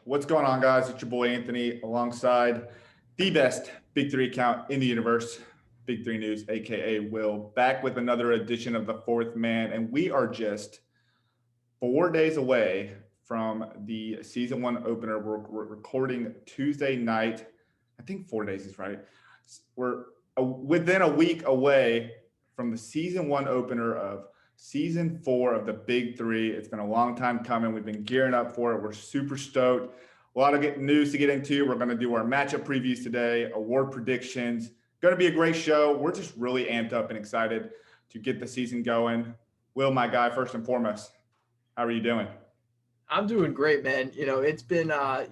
What's going on, guys? It's your boy Anthony alongside the best Big 3 account in the universe, Big 3 News, aka Will, back with another edition of the Fourth Man. And we are just 4 days away from the season one opener. We're recording Tuesday night. I think 4 days is right. We're within a week away from the season one opener of season four of the Big Three. It's been a long time coming. We've been gearing up for it. We're super stoked. A lot of news to get into. We're going to do our matchup previews today, award predictions. Going to be a great show. We're just really amped up and excited to get the season going. Will, my guy, first and foremost, how are you doing? I'm doing great, man. It's been, a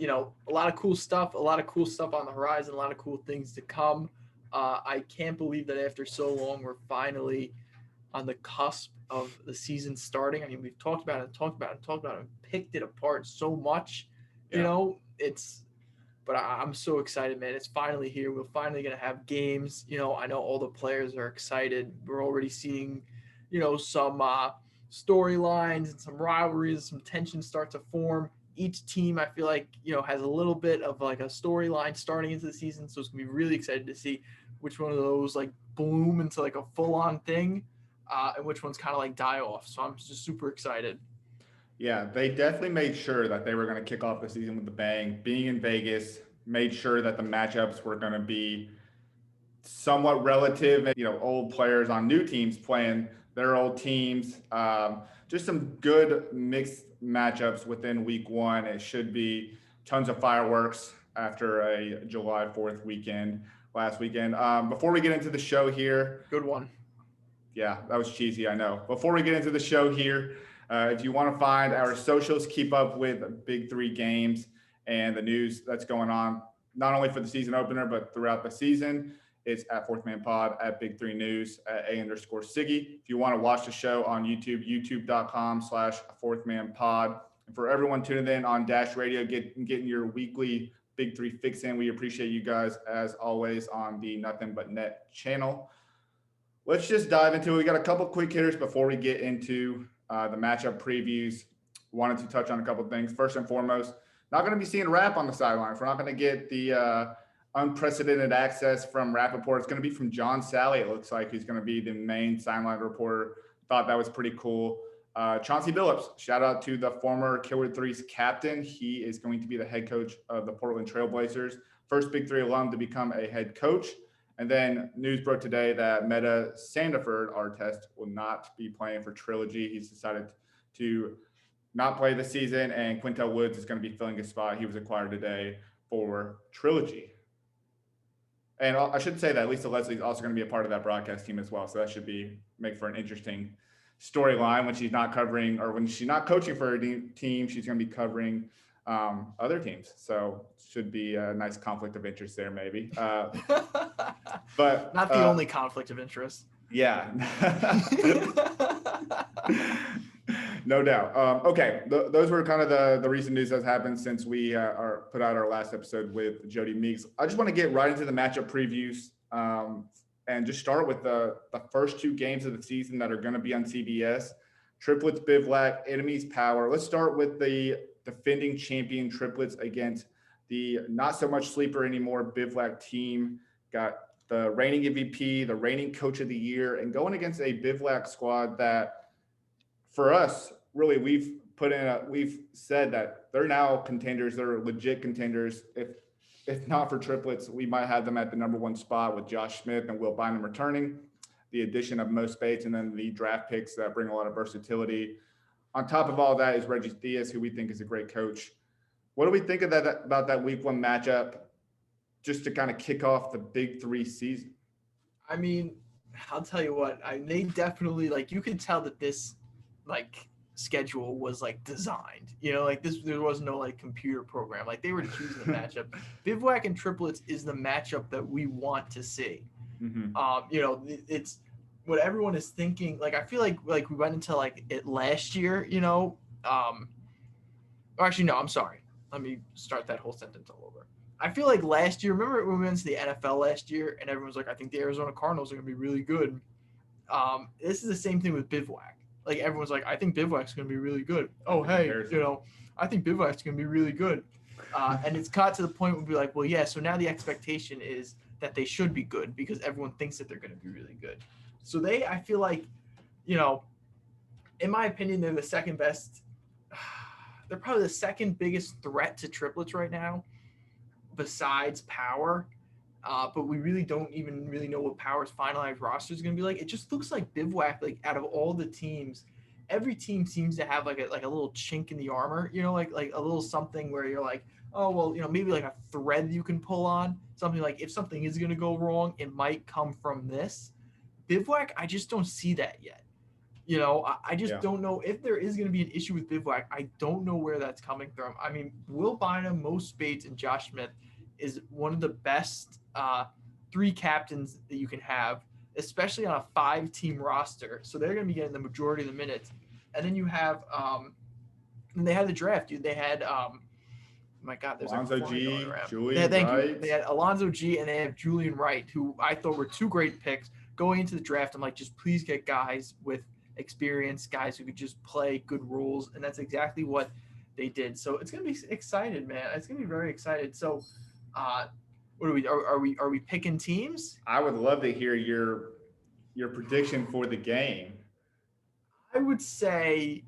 lot of cool stuff, on the horizon, a lot of cool things to come. I can't believe that after so long, we're finally on the cusp of the season starting. I mean, we've talked about it, and picked it apart so much, but I'm so excited, man. It's finally here. We're finally going to have games. I know all the players are excited. We're already seeing, some, storylines and some rivalries, some tension start to form. Each team, I feel like, has a little bit of like a storyline starting into the season. So it's gonna be really excited to see which one of those like bloom into like a full-on thing, and which ones kind of like die off. So I'm just super excited. Yeah, they definitely made sure that they were going to kick off the season with a bang. Being in Vegas, made sure that the matchups were going to be somewhat relative, and old players on new teams playing their old teams. Just some good mixed matchups within week one. It should be tons of fireworks after a July 4th weekend last weekend. Before we get into the show here, Good one. yeah, that was cheesy, I know. Before we get into the show here, if you want to find our socials, keep up with Big 3 games and the news that's going on, not only for the season opener, but throughout the season. It's at Fourth Man Pod, at Big3 News, at @A_Siggy. If you want to watch the show on YouTube, youtube.com/Fourth Man Pod. And for everyone tuning in on Dash Radio, getting your weekly Big 3 fix in, we appreciate you guys as always on the Nothing But Net channel. Let's just dive into it. We got a couple quick hitters before we get into the matchup previews. Wanted to touch on a couple things. First and foremost, not going to be seeing Rap on the sidelines. We're not going to get the unprecedented access from Rappaport. It's going to be from John Sally. It looks like he's going to be the main sideline reporter. Thought that was pretty cool. Chauncey Billups, shout out to the former Killer Threes captain. He is going to be the head coach of the Portland Trailblazers. First Big 3 alum to become a head coach. And then news broke today that Meta Sandiford, our test, will not be playing for Trilogy. He's decided to not play the season, and Quintel Woods is going to be filling his spot. He was acquired today for Trilogy. And I should say that Lisa Leslie is also going to be a part of that broadcast team as well. So that should make for an interesting storyline when she's not covering, or when she's not coaching for her team, she's going to be covering other teams. So should be a nice conflict of interest there, maybe. But not the only conflict of interest. Yeah. No doubt. Okay, those were kind of the recent news that's happened since we put out our last episode with Jody Meeks. I just want to get right into the matchup previews and just start with the first two games of the season that are going to be on CBS. Triplets Bivouac, Enemies Power. Let's start with the defending champion Triplets against the not so much sleeper anymore Bivouac team. Got the reigning MVP, the reigning coach of the year, and going against a Bivouac squad that, for us, really, we've said that they're now contenders. They're legit contenders. If not for Triplets, we might have them at the number one spot with Josh Smith and Will Bynum returning, the addition of Mo Speights, and then the draft picks that bring a lot of versatility. On top of all that is Reggie Theus, who we think is a great coach. What do we think of about that week one matchup, just to kind of kick off the Big 3 season? I mean, I'll tell you what, they definitely, like, you could tell that this like schedule was like designed, there was no like computer program, like they were choosing the matchup. Bivouac and Triplets is the matchup that we want to see. Mm-hmm. It's what everyone is thinking. Like, I feel like we went into like it last year, actually, no, I'm sorry. Let me start that whole sentence all over. I feel like last year, remember when we went to the NFL last year and everyone was like, I think the Arizona Cardinals are going to be really good. This is the same thing with Bivouac. Like, everyone's like, I think Bivouac's going to be really good. Oh, hey, I think Bivouac's going to be really good. And it's got to the point where we'll be like, well, yeah, so now the expectation is that they should be good because everyone thinks that they're going to be really good. So I feel like, in my opinion, they're the second best. They're probably the second biggest threat to triplets right now, besides Power. But we really don't even really know what Power's finalized roster is going to be like. It just looks like Bivouac, like out of all the teams, every team seems to have like a little chink in the armor, like a little something where you're like, oh, well, maybe like a thread you can pull on. Something like if something is going to go wrong, it might come from this. Bivouac, I just don't see that yet. I just don't know if there is going to be an issue with Bivouac. I don't know where that's coming from. I mean, Will Bynum, Mo Speights, and Josh Smith is one of the best three captains that you can have, especially on a 5-team roster. So they're going to be getting the majority of the minutes. And then you have and they had the draft, dude. They had my God, there's Alonzo like G, Julian Wright. They had Alonzo G and they have Julian Wright, who I thought were two great picks going into the draft. I'm like, just please get guys with experience, guys who could just play good rules, and that's exactly what they did. So it's gonna be excited, man. It's gonna be very excited. So, what are we picking teams? I would love to hear your prediction for the game. I would say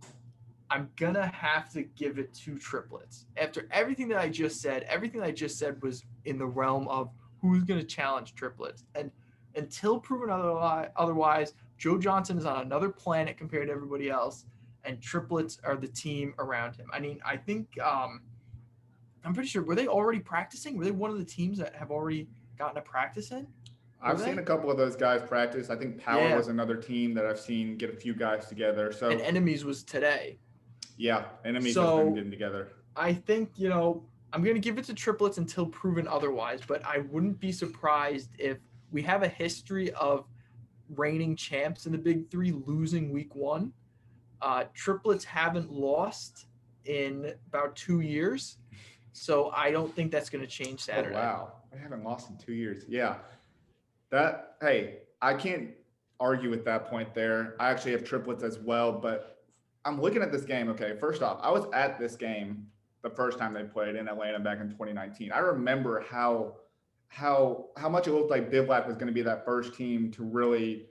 I'm gonna have to give it to triplets. After everything that I just said was in the realm of who's gonna challenge triplets, and until proven otherwise, Joe Johnson is on another planet compared to everybody else, and triplets are the team around him. I mean, I think I'm pretty sure, were they already practicing? Were they one of the teams that have already gotten a practice in? I've seen a couple of those guys practice. I think Power was another team that I've seen get a few guys together. So and Enemies was today. Yeah, Enemies has been getting together. I think, I'm going to give it to triplets until proven otherwise, but I wouldn't be surprised if we have a history of reigning champs in the Big Three losing week 1. Triplets haven't lost in about 2 years, so I don't think that's going to change Saturday. Oh, wow. They haven't lost in 2 years. Yeah. I can't argue with that point there. I actually have triplets as well, but I'm looking at this game. Okay, first off, I was at this game the first time they played in Atlanta back in 2019. I remember how much it looked like Bivouac was going to be that first team to really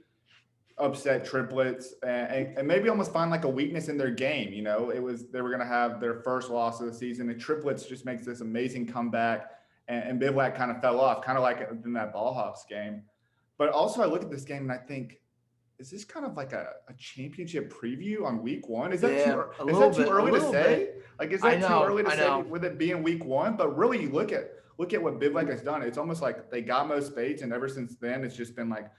upset triplets and maybe almost find like a weakness in their game. They were going to have their first loss of the season, and triplets just makes this amazing comeback, and Bivouac kind of fell off, kind of like in that Ballhawks game. But also I look at this game and I think, is this kind of like a championship preview on week 1? Is that too early to say? Like, is that too early to say with it being week 1? But really, you look at what Bivouac has done. It's almost like they got Mo Speights, and ever since then, it's just been like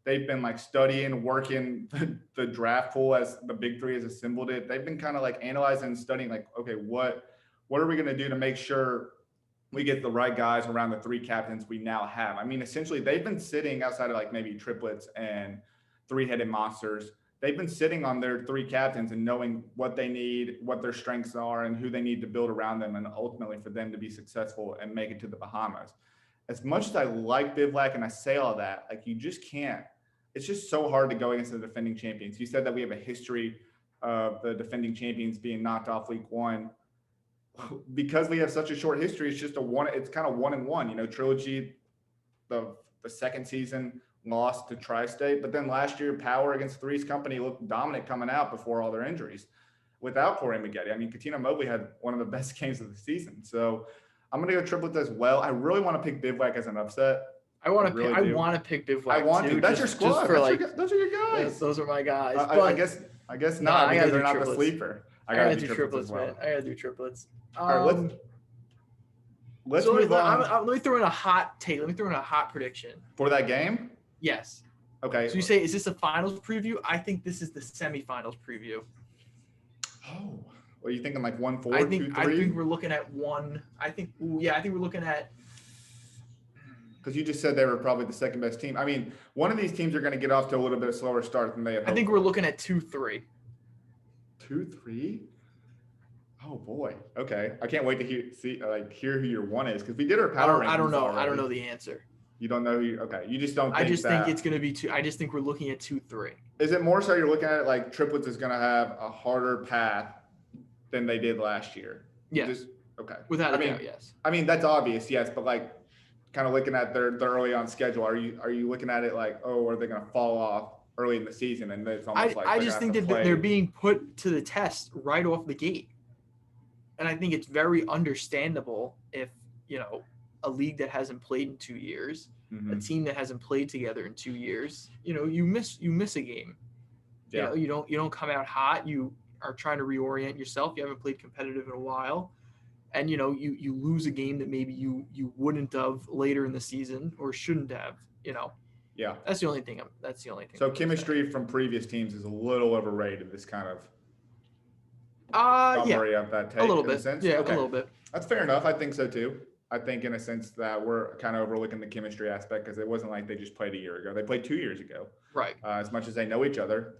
they've been like studying, working the draft pool as the Big Three has assembled it. They've been kind of like analyzing and studying, like, okay, what are we going to do to make sure we get the right guys around the 3 captains we now have? I mean, essentially, they've been sitting outside of like maybe triplets and 3-headed monsters. They've been sitting on their 3 captains and knowing what they need, what their strengths are, and who they need to build around them, and ultimately for them to be successful and make it to the Bahamas. As much as I like Bivouac and I say all that, like, you just can't. It's just so hard to go against the defending champions. You said that we have a history of the defending champions being knocked off week 1. Because we have such a short history, it's just it's kind of 1-1. Trilogy, the second season, lost to Tri-State, but then last year Power against Three's Company looked dominant coming out before all their injuries without Corey Maggette. I mean, Katina Mobley had one of the best games of the season. So I'm going to go triplets as well. I really want to pick Bivouac as an upset. I want to pick Bivouac. I want to. That's your squad. Those are your guys. Those are my guys. I guess not, because they're not the sleeper. I gotta do triplets, man. I gotta do triplets. All right, let's move on. Let me throw in a hot take. Let me throw in a hot prediction for that game. Yes. Okay. So you say, is this a finals preview? I think this is the semifinals preview. Oh, what are you thinking? Like 1-4, 2-3? I think we're looking at 1. I think we're looking at. Because you just said they were probably the second best team. I mean, one of these teams are going to get off to a little bit slower start than they have. I think we're looking at 2-3. 2-3. Oh boy. Okay. I can't wait to hear who your 1 is, because we did our power rankings. I don't know. Already. I don't know the answer. You don't know who? Okay. You just don't. I just think it's going to be 2. I just think we're looking at 2-3. Is it more so you're looking at it like triplets is going to have a harder path than they did last year? Yes. Okay. Without a doubt, yes. I mean, that's obvious, yes, but like kind of looking at their early on schedule, are you looking at it like, oh, are they going to fall off early in the season? And it's almost like I they're just going think to have to that they're play. being put to the test right off the gate. And I think it's very understandable if, a league that hasn't played in 2 years, a team that hasn't played together in 2 years, you miss a game. Yeah. You don't come out hot. You are trying to reorient yourself. You haven't played competitive in a while. And you lose a game that maybe you wouldn't have later in the season or shouldn't have. Yeah. That's the only thing. So chemistry from previous teams is a little overrated. This kind of summary of that take, a little in a bit. sense. Yeah, Okay. a little bit. That's fair enough. I think so too. I think in a sense that we're kind of overlooking the chemistry aspect because it wasn't like they just played a year ago. They played 2 years ago. Right. As much as they know each other,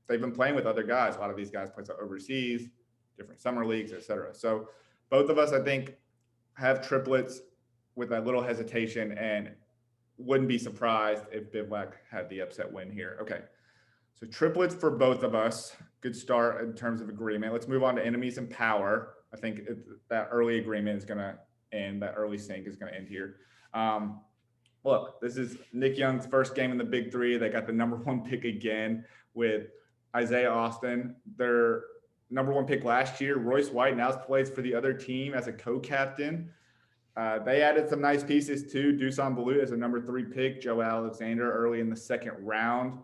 they've been playing with other guys. A lot of these guys play overseas, different summer leagues, etc. So both of us, I think, have triplets with that little hesitation and wouldn't be surprised if Bivouac had the upset win here. Okay. So triplets for both of us. Good start in terms of agreement. Let's move on to enemies and power. I think that early agreement is going to end. That early sync is going to end here. Look, this is Nick Young's first game in the Big 3. They got the number 1 pick again with Isaiah Austin. Their number 1 pick last year. Royce White now plays for the other team as a co-captain. They added some nice pieces too. Dusan Balut as a number 3 pick. Joe Alexander early in the second round.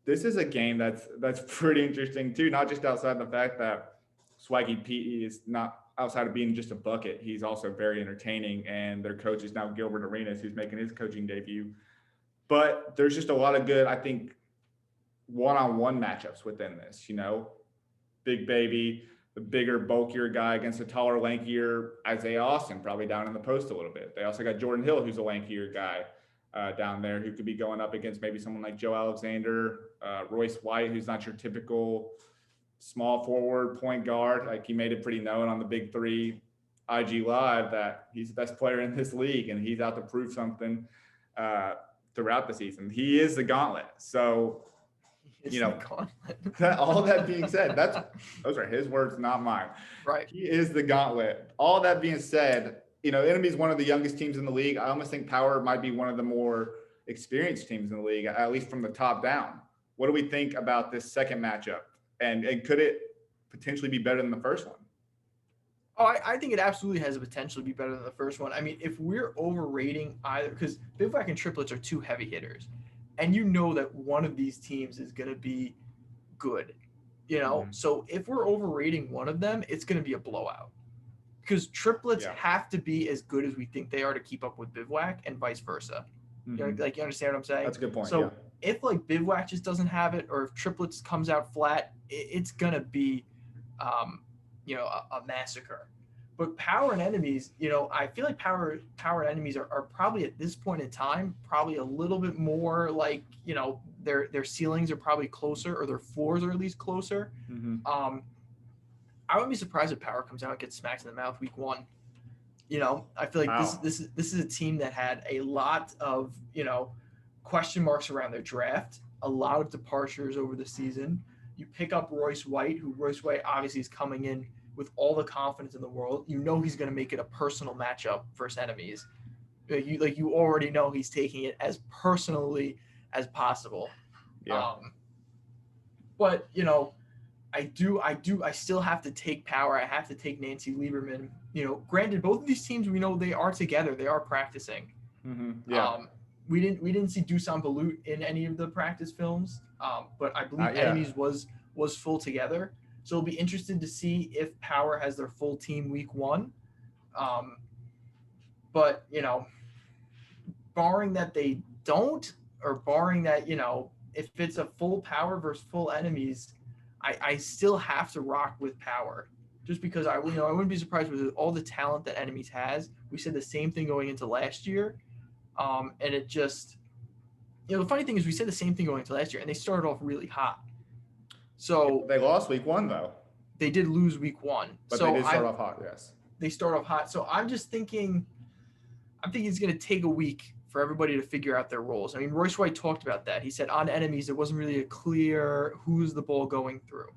This is a game that's pretty interesting too. Not just outside the fact that Swaggy Pete is not outside of being just a bucket. He's also very entertaining, and their coach is now Gilbert Arenas, who's making his coaching debut. But there's just a lot of good, I think, one-on-one matchups within this. Big baby, the bigger, bulkier guy against a taller, lankier Isaiah Austin, probably down in the post a little bit. They also got Jordan Hill, who's a lankier guy down there, who could be going up against maybe someone like Joe Alexander, Royce White, who's not your typical small forward point guard. Like, he made it pretty known on the Big 3 IG Live that he's the best player in this league, and he's out to prove something throughout the season. He is the gauntlet. So, all that being said, those are his words, not mine. Right. He is the gauntlet. All that being said, Enemy is one of the youngest teams in the league. I almost think Power might be one of the more experienced teams in the league, at least from the top down. What do we think about this second matchup? And could it potentially be better than the first one? Oh, I think it absolutely has the potential to be better than the first one. I mean, if we're overrating either, because Bivouac and triplets are 2 heavy hitters, and that one of these teams is going to be good, So if we're overrating one of them, it's going to be a blowout. Because triplets have to be as good as we think they are to keep up with Bivouac, and vice versa. Mm-hmm. You understand what I'm saying? That's a good point. So if Bivouac just doesn't have it, or if triplets comes out flat, it's gonna be, a massacre. But power and enemies, I feel like power and enemies are probably at this point in time probably a little bit more like, their ceilings are probably closer, or their floors are at least closer. Mm-hmm. I wouldn't be surprised if Power comes out and gets smacked in the mouth week 1. I feel like this is a team that had a lot of, question marks around their draft, a lot of departures over the season. You pick up Royce White, who obviously is coming in with all the confidence in the world. He's going to make it a personal matchup versus enemies. You already know he's taking it as personally as possible. Yeah. But I still have to take Power. I have to take Nancy Lieberman. Granted, both of these teams, we know they are together. They are practicing. Mm-hmm. Yeah. We didn't see Dusan Balut in any of the practice films, but I believe Enemies was full together. So it'll be interesting to see if Power has their full team week 1. But barring that they don't, or barring that if it's a full Power versus full Enemies, I still have to rock with Power, just because I wouldn't be surprised with all the talent that Enemies has. We said the same thing going into last year, and it just, the funny thing is we said the same thing going into last year, and they started off really hot. So they lost week 1 though. They did lose week 1, but they did start off hot. Yes, they start off hot. So I'm thinking it's going to take a week for everybody to figure out their roles. I mean, Royce White talked about that. He said on Enemies, it wasn't really a clear who's the ball going through.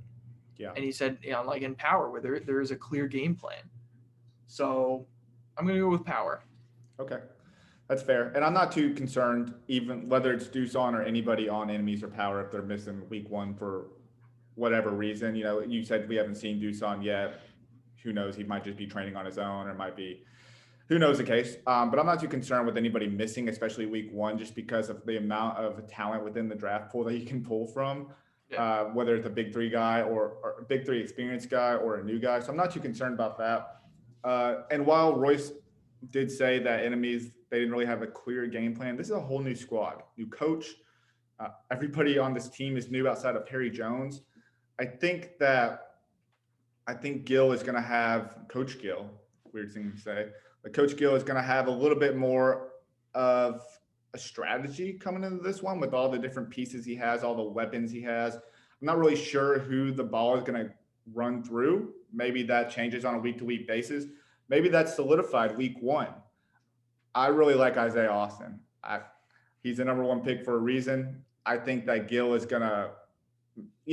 Yeah. And he said, like in Power, where there is a clear game plan. So I'm going to go with Power. Okay. That's fair. And I'm not too concerned, even whether it's Doosan or anybody on enemies or power, if they're missing week one for whatever reason. You said we haven't seen Doosan yet. Who knows? He might just be training on his own, or might be, who knows the case. But I'm not too concerned with anybody missing, especially week one, just because of the amount of talent within the draft pool that you can pull from, Yeah. whether it's a big three guy or a big three experienced guy or a new guy. So I'm not too concerned about that. And while Royce did say that enemies, they didn't really have a clear game plan, this is a whole new squad, new coach. Everybody on this team is new outside of Perry Jones. I think Gill is going to have Coach Gill, weird thing to say, but Coach Gill is going to have a little bit more of a strategy coming into this one with all the different pieces he has, all the weapons he has. I'm not really sure who the ball is going to run through. Maybe that changes on a week-to-week basis. Maybe that's solidified week one. I really like Isaiah Austin. He's the number one pick for a reason. I think that Gill is going to,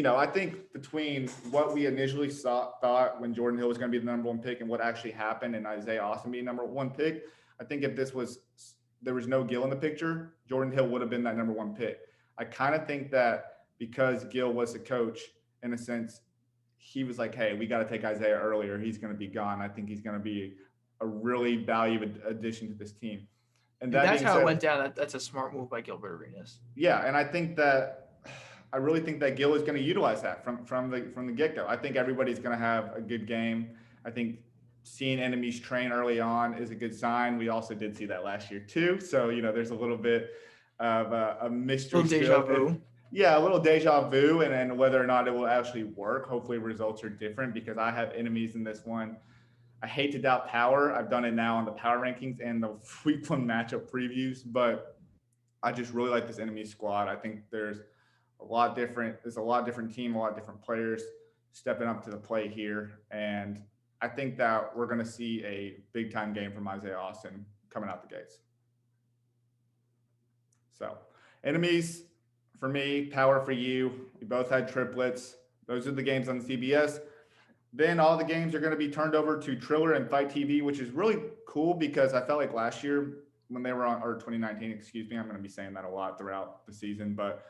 I think between what we initially thought when Jordan Hill was going to be the number one pick and what actually happened and Isaiah Austin being number one pick, I think if there was no Gill in the picture, Jordan Hill would have been that number one pick. I kind of think that because Gill was the coach, in a sense, he was like, hey, we got to take Isaiah earlier. He's going to be gone. I think he's going to be a really valuable addition to this team. And that's how it went down. That's a smart move by Gilbert Arenas. Yeah, and I really think that Gill is going to utilize that from the get-go. I think everybody's going to have a good game. I think seeing enemies train early on is a good sign. We also did see that last year too. So, there's a little bit of a mystery. A little deja vu. Yeah, a little deja vu, and whether or not it will actually work. Hopefully results are different because I have enemies in this one. I hate to doubt power. I've done it now on the power rankings and the week one matchup previews, but I just really like this enemy squad. I think there's a lot different team, a lot of different players stepping up to the plate here. And I think that we're going to see a big time game from Isaiah Austin coming out the gates. So enemies for me, power for you. We both had triplets. Those are the games on CBS. Then all the games are going to be turned over to Triller and Fight TV, which is really cool because I felt like last year when they were on, or 2019, excuse me, I'm going to be saying that a lot throughout the season, but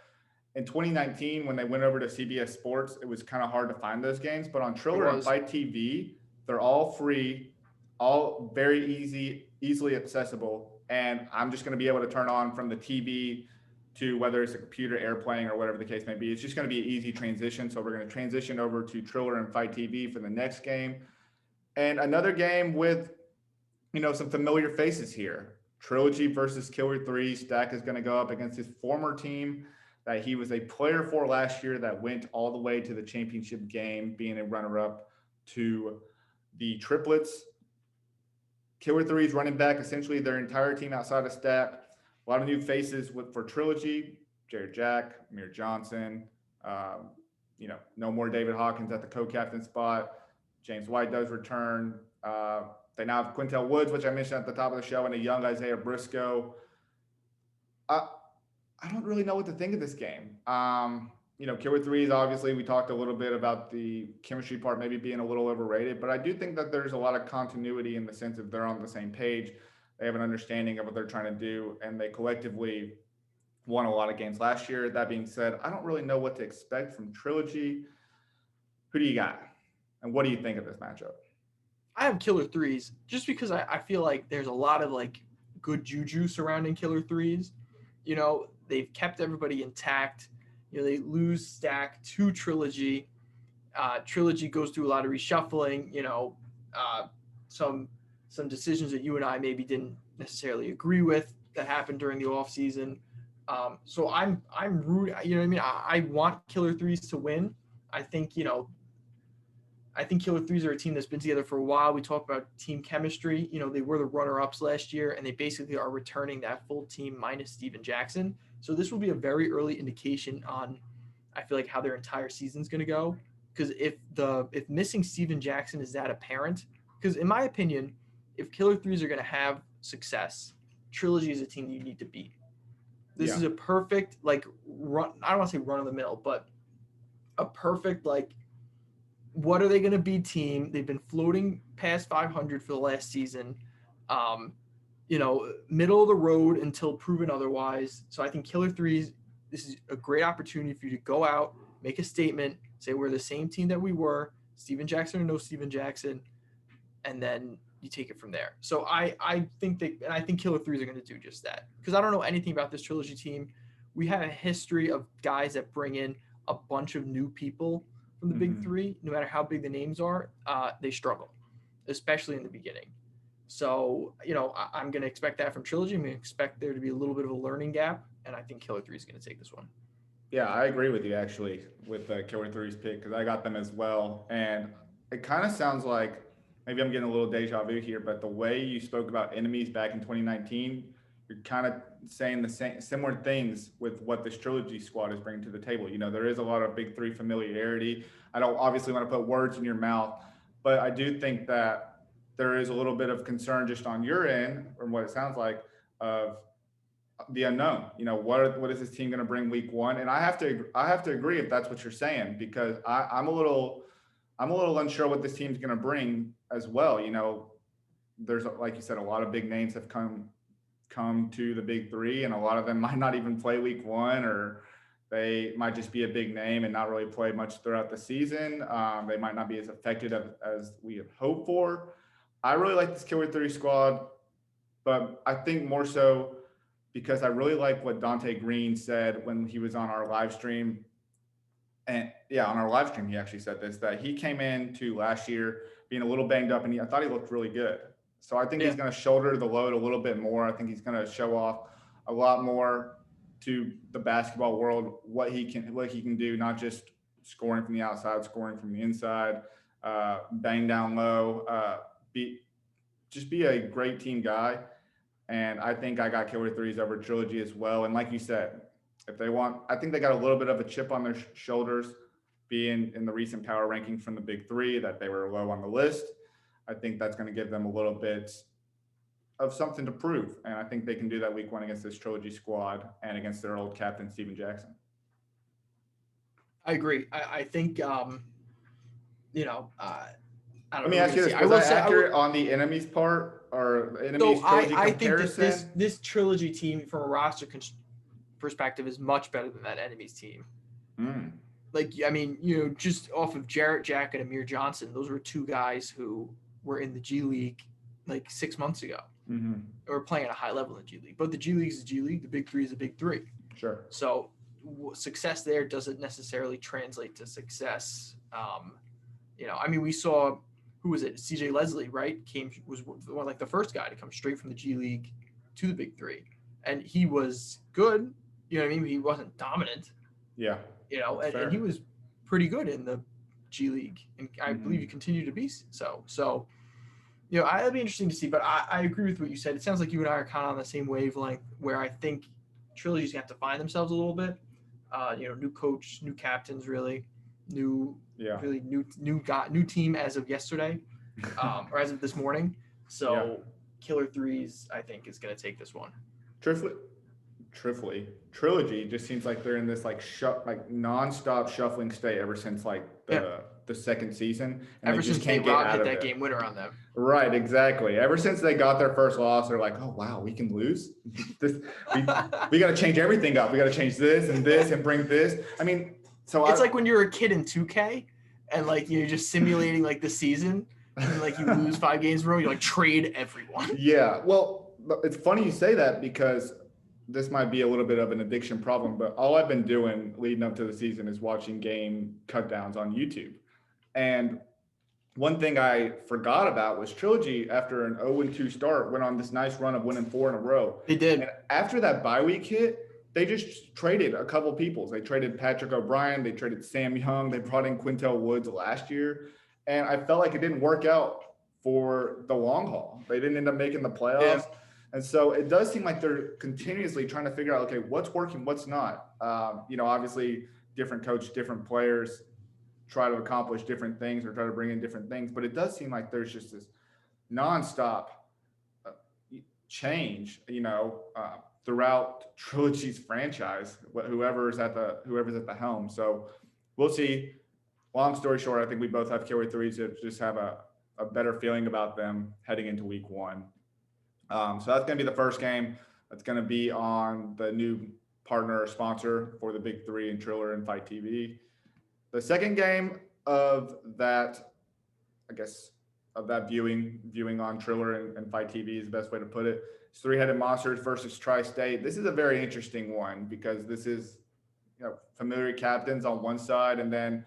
in 2019, when they went over to CBS Sports, it was kind of hard to find those games, but on Triller and Fight TV, they're all free, all very easily accessible. And I'm just going to be able to turn on from the TV to whether it's a computer airplaying or whatever the case may be. It's just going to be an easy transition. So we're going to transition over to Triller and Fight TV for the next game. And another game with, some familiar faces here. Trilogy versus Killer 3. Stack is going to go up against his former team that he was a player for last year that went all the way to the championship game, being a runner-up to the triplets. Killer 3's running back essentially their entire team outside of Stack. A lot of new faces for Trilogy, Jared Jack, Amir Johnson, no more David Hawkins at the co-captain spot. James White does return. They now have Quintel Woods, which I mentioned at the top of the show, and a young Isaiah Briscoe. I don't really know what to think of this game. Killer 3s, obviously, we talked a little bit about the chemistry part maybe being a little overrated, but I do think that there's a lot of continuity in the sense of they're on the same page. They have an understanding of what they're trying to do, and they collectively won a lot of games last year. That being said, I don't really know what to expect from Trilogy. Who do you got? And what do you think of this matchup? I have Killer 3s just because I feel like there's a lot of good juju surrounding Killer 3s. They've kept everybody intact. They lose Stack to Trilogy. Trilogy goes through a lot of reshuffling. Some decisions that you and I maybe didn't necessarily agree with that happened during the offseason. So I'm rooting. You know what I mean? I want Killer 3s to win. I think Killer 3s are a team that's been together for a while. We talked about team chemistry. They were the runner-ups last year, and they basically are returning that full team minus Steven Jackson. So this will be a very early indication on, I feel like, how their entire season's going to go. Because if missing Steven Jackson is that apparent, because in my opinion, if Killer 3s are going to have success, Trilogy is a team that you need to beat. This is a perfect run. I don't want to say run of the mill, but a perfect what are they going to be team? They've been floating past 500 for the last season. Middle of the road until proven otherwise. So I think Killer Threes, this is a great opportunity for you to go out, make a statement, say we're the same team that we were, Steven Jackson or no Steven Jackson, and then you take it from there. So I think Killer Threes are going to do just that, because I don't know anything about this trilogy team. We have a history of guys that bring in a bunch of new people from the Big Three. No matter how big the names are, they struggle, especially in the beginning. So, I'm going to expect that from Trilogy. I'm going to expect there to be a little bit of a learning gap, and I think Killer 3 is going to take this one. Yeah, I agree with you actually with the Killer 3's pick, because I got them as well. And it kind of sounds like maybe I'm getting a little deja vu here, but the way you spoke about enemies back in 2019, you're kind of saying the same similar things with what this Trilogy squad is bringing to the table. There is a lot of Big 3 familiarity. I don't obviously want to put words in your mouth, but I do think that there is a little bit of concern just on your end, from what it sounds like, of the unknown. What is this team going to bring week one? And I have to agree if that's what you're saying, because I'm a little unsure what this team's going to bring as well. There's, like you said, a lot of big names have come to the Big 3, and a lot of them might not even play week one, or they might just be a big name and not really play much throughout the season. They might not be as effective as we have hoped for. I really like this Killer 3 squad, but I think more so because I really like what Dante Green said when he was on our live stream. And yeah, on our live stream, he actually said this, that he came into last year being a little banged up, and I thought he looked really good. So I think he's going to shoulder the load a little bit more. I think he's going to show off a lot more to the basketball world, what he can do, not just scoring from the outside, scoring from the inside, bang down low, be a great team guy. And I think I got Killer 3s over Trilogy as well. And like you said, if they want, I think they got a little bit of a chip on their shoulders, being in the recent power rankings from the Big 3, that they were low on the list. I think that's going to give them a little bit of something to prove. And I think they can do that week one against this Trilogy squad and against their old captain, Steven Jackson. I agree. I think, I don't Let me ask you this: was I accurate on the enemies part, or enemies trilogy comparison? I think this Trilogy team, from a roster perspective, is much better than that enemies team. Like, just off of Jarrett Jack and Amir Johnson, those were two guys who were in the G League like 6 months ago, or playing at a high level in the G League. But the G League is the G League. The Big 3 is the Big 3. Sure. So success there doesn't necessarily translate to success. We saw. Who was it? CJ Leslie, right? Was one like the first guy to come straight from the G League to the Big 3, and he was good. You know what I mean? He wasn't dominant. Yeah. And he was pretty good in the G League, and I believe he continued to be so. So, it'll be interesting to see. But I agree with what you said. It sounds like you and I are kind of on the same wavelength, where I think Trilogy's have to find themselves a little bit. New coach, new captains, really. New team as of yesterday, or as of this morning. So Killer 3s, I think, is going to take this one. Trilogy just seems like they're in this like nonstop shuffling state ever since the second season. And ever since K-Rob hit that game winner on them. Right, exactly. Ever since they got their first loss, they're like, oh wow, we can lose. We got to change everything up. We got to change this and bring this. So it's like when you're a kid in 2K and like you're just simulating like the season, and like you lose 5 games in a row, you like trade everyone. Yeah. Well, it's funny you say that, because this might be a little bit of an addiction problem, but all I've been doing leading up to the season is watching game cut downs on YouTube. And one thing I forgot about was Trilogy, after an 0-2 start, went on this nice run of winning 4 in a row. They did. And after that bye week hit, they just traded a couple people. They traded Patrick O'Brien. They traded Sam Young. They brought in Quintel Woods last year. And I felt like it didn't work out for the long haul. They didn't end up making the playoffs. Yeah. And so it does seem like they're continuously trying to figure out, okay, what's working, what's not. Obviously different coach, different players try to accomplish different things or try to bring in different things. But it does seem like there's just this nonstop change, throughout Trilogy's franchise, whoever's at the helm. So we'll see. long story short, I think we both have Big3s to just have a better feeling about them heading into week one. So that's going to be the first game. That's going to be on the new partner or sponsor for the Big3 and Triller and Fight TV. The second game of that, I guess, of that viewing on Triller and Fight TV is the best way to put it. It's Three-Headed Monsters versus Tri-State. This is a very interesting one because this is, familiar captains on one side and then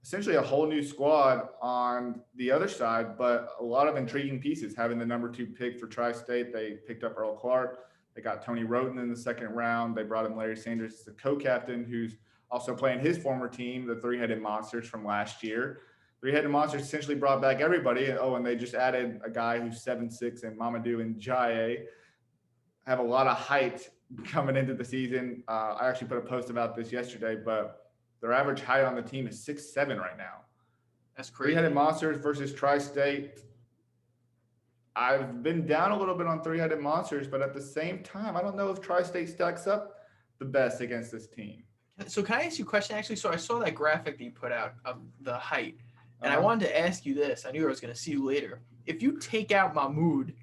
essentially a whole new squad on the other side, but a lot of intriguing pieces. Having the number 2 pick for Tri-State, they picked up Earl Clark. They got Tony Roten in the second round. They brought in Larry Sanders as the co-captain, who's also playing his former team, the Three-Headed Monsters from last year. Three-Headed Monsters essentially brought back everybody. And they just added a guy who's 7'6" and Mamadou and Jaye. Have a lot of height coming into the season. I actually put a post about this yesterday, but their average height on the team is 6'7" right now. That's crazy. Three-Headed Monsters versus Tri-State. I've been down a little bit on Three-Headed Monsters, but at the same time, I don't know if Tri-State stacks up the best against this team. So can I ask you a question, actually? So I saw that graphic that you put out of the height, and I wanted to ask you this. I knew I was going to see you later. If you take out Mahmoud,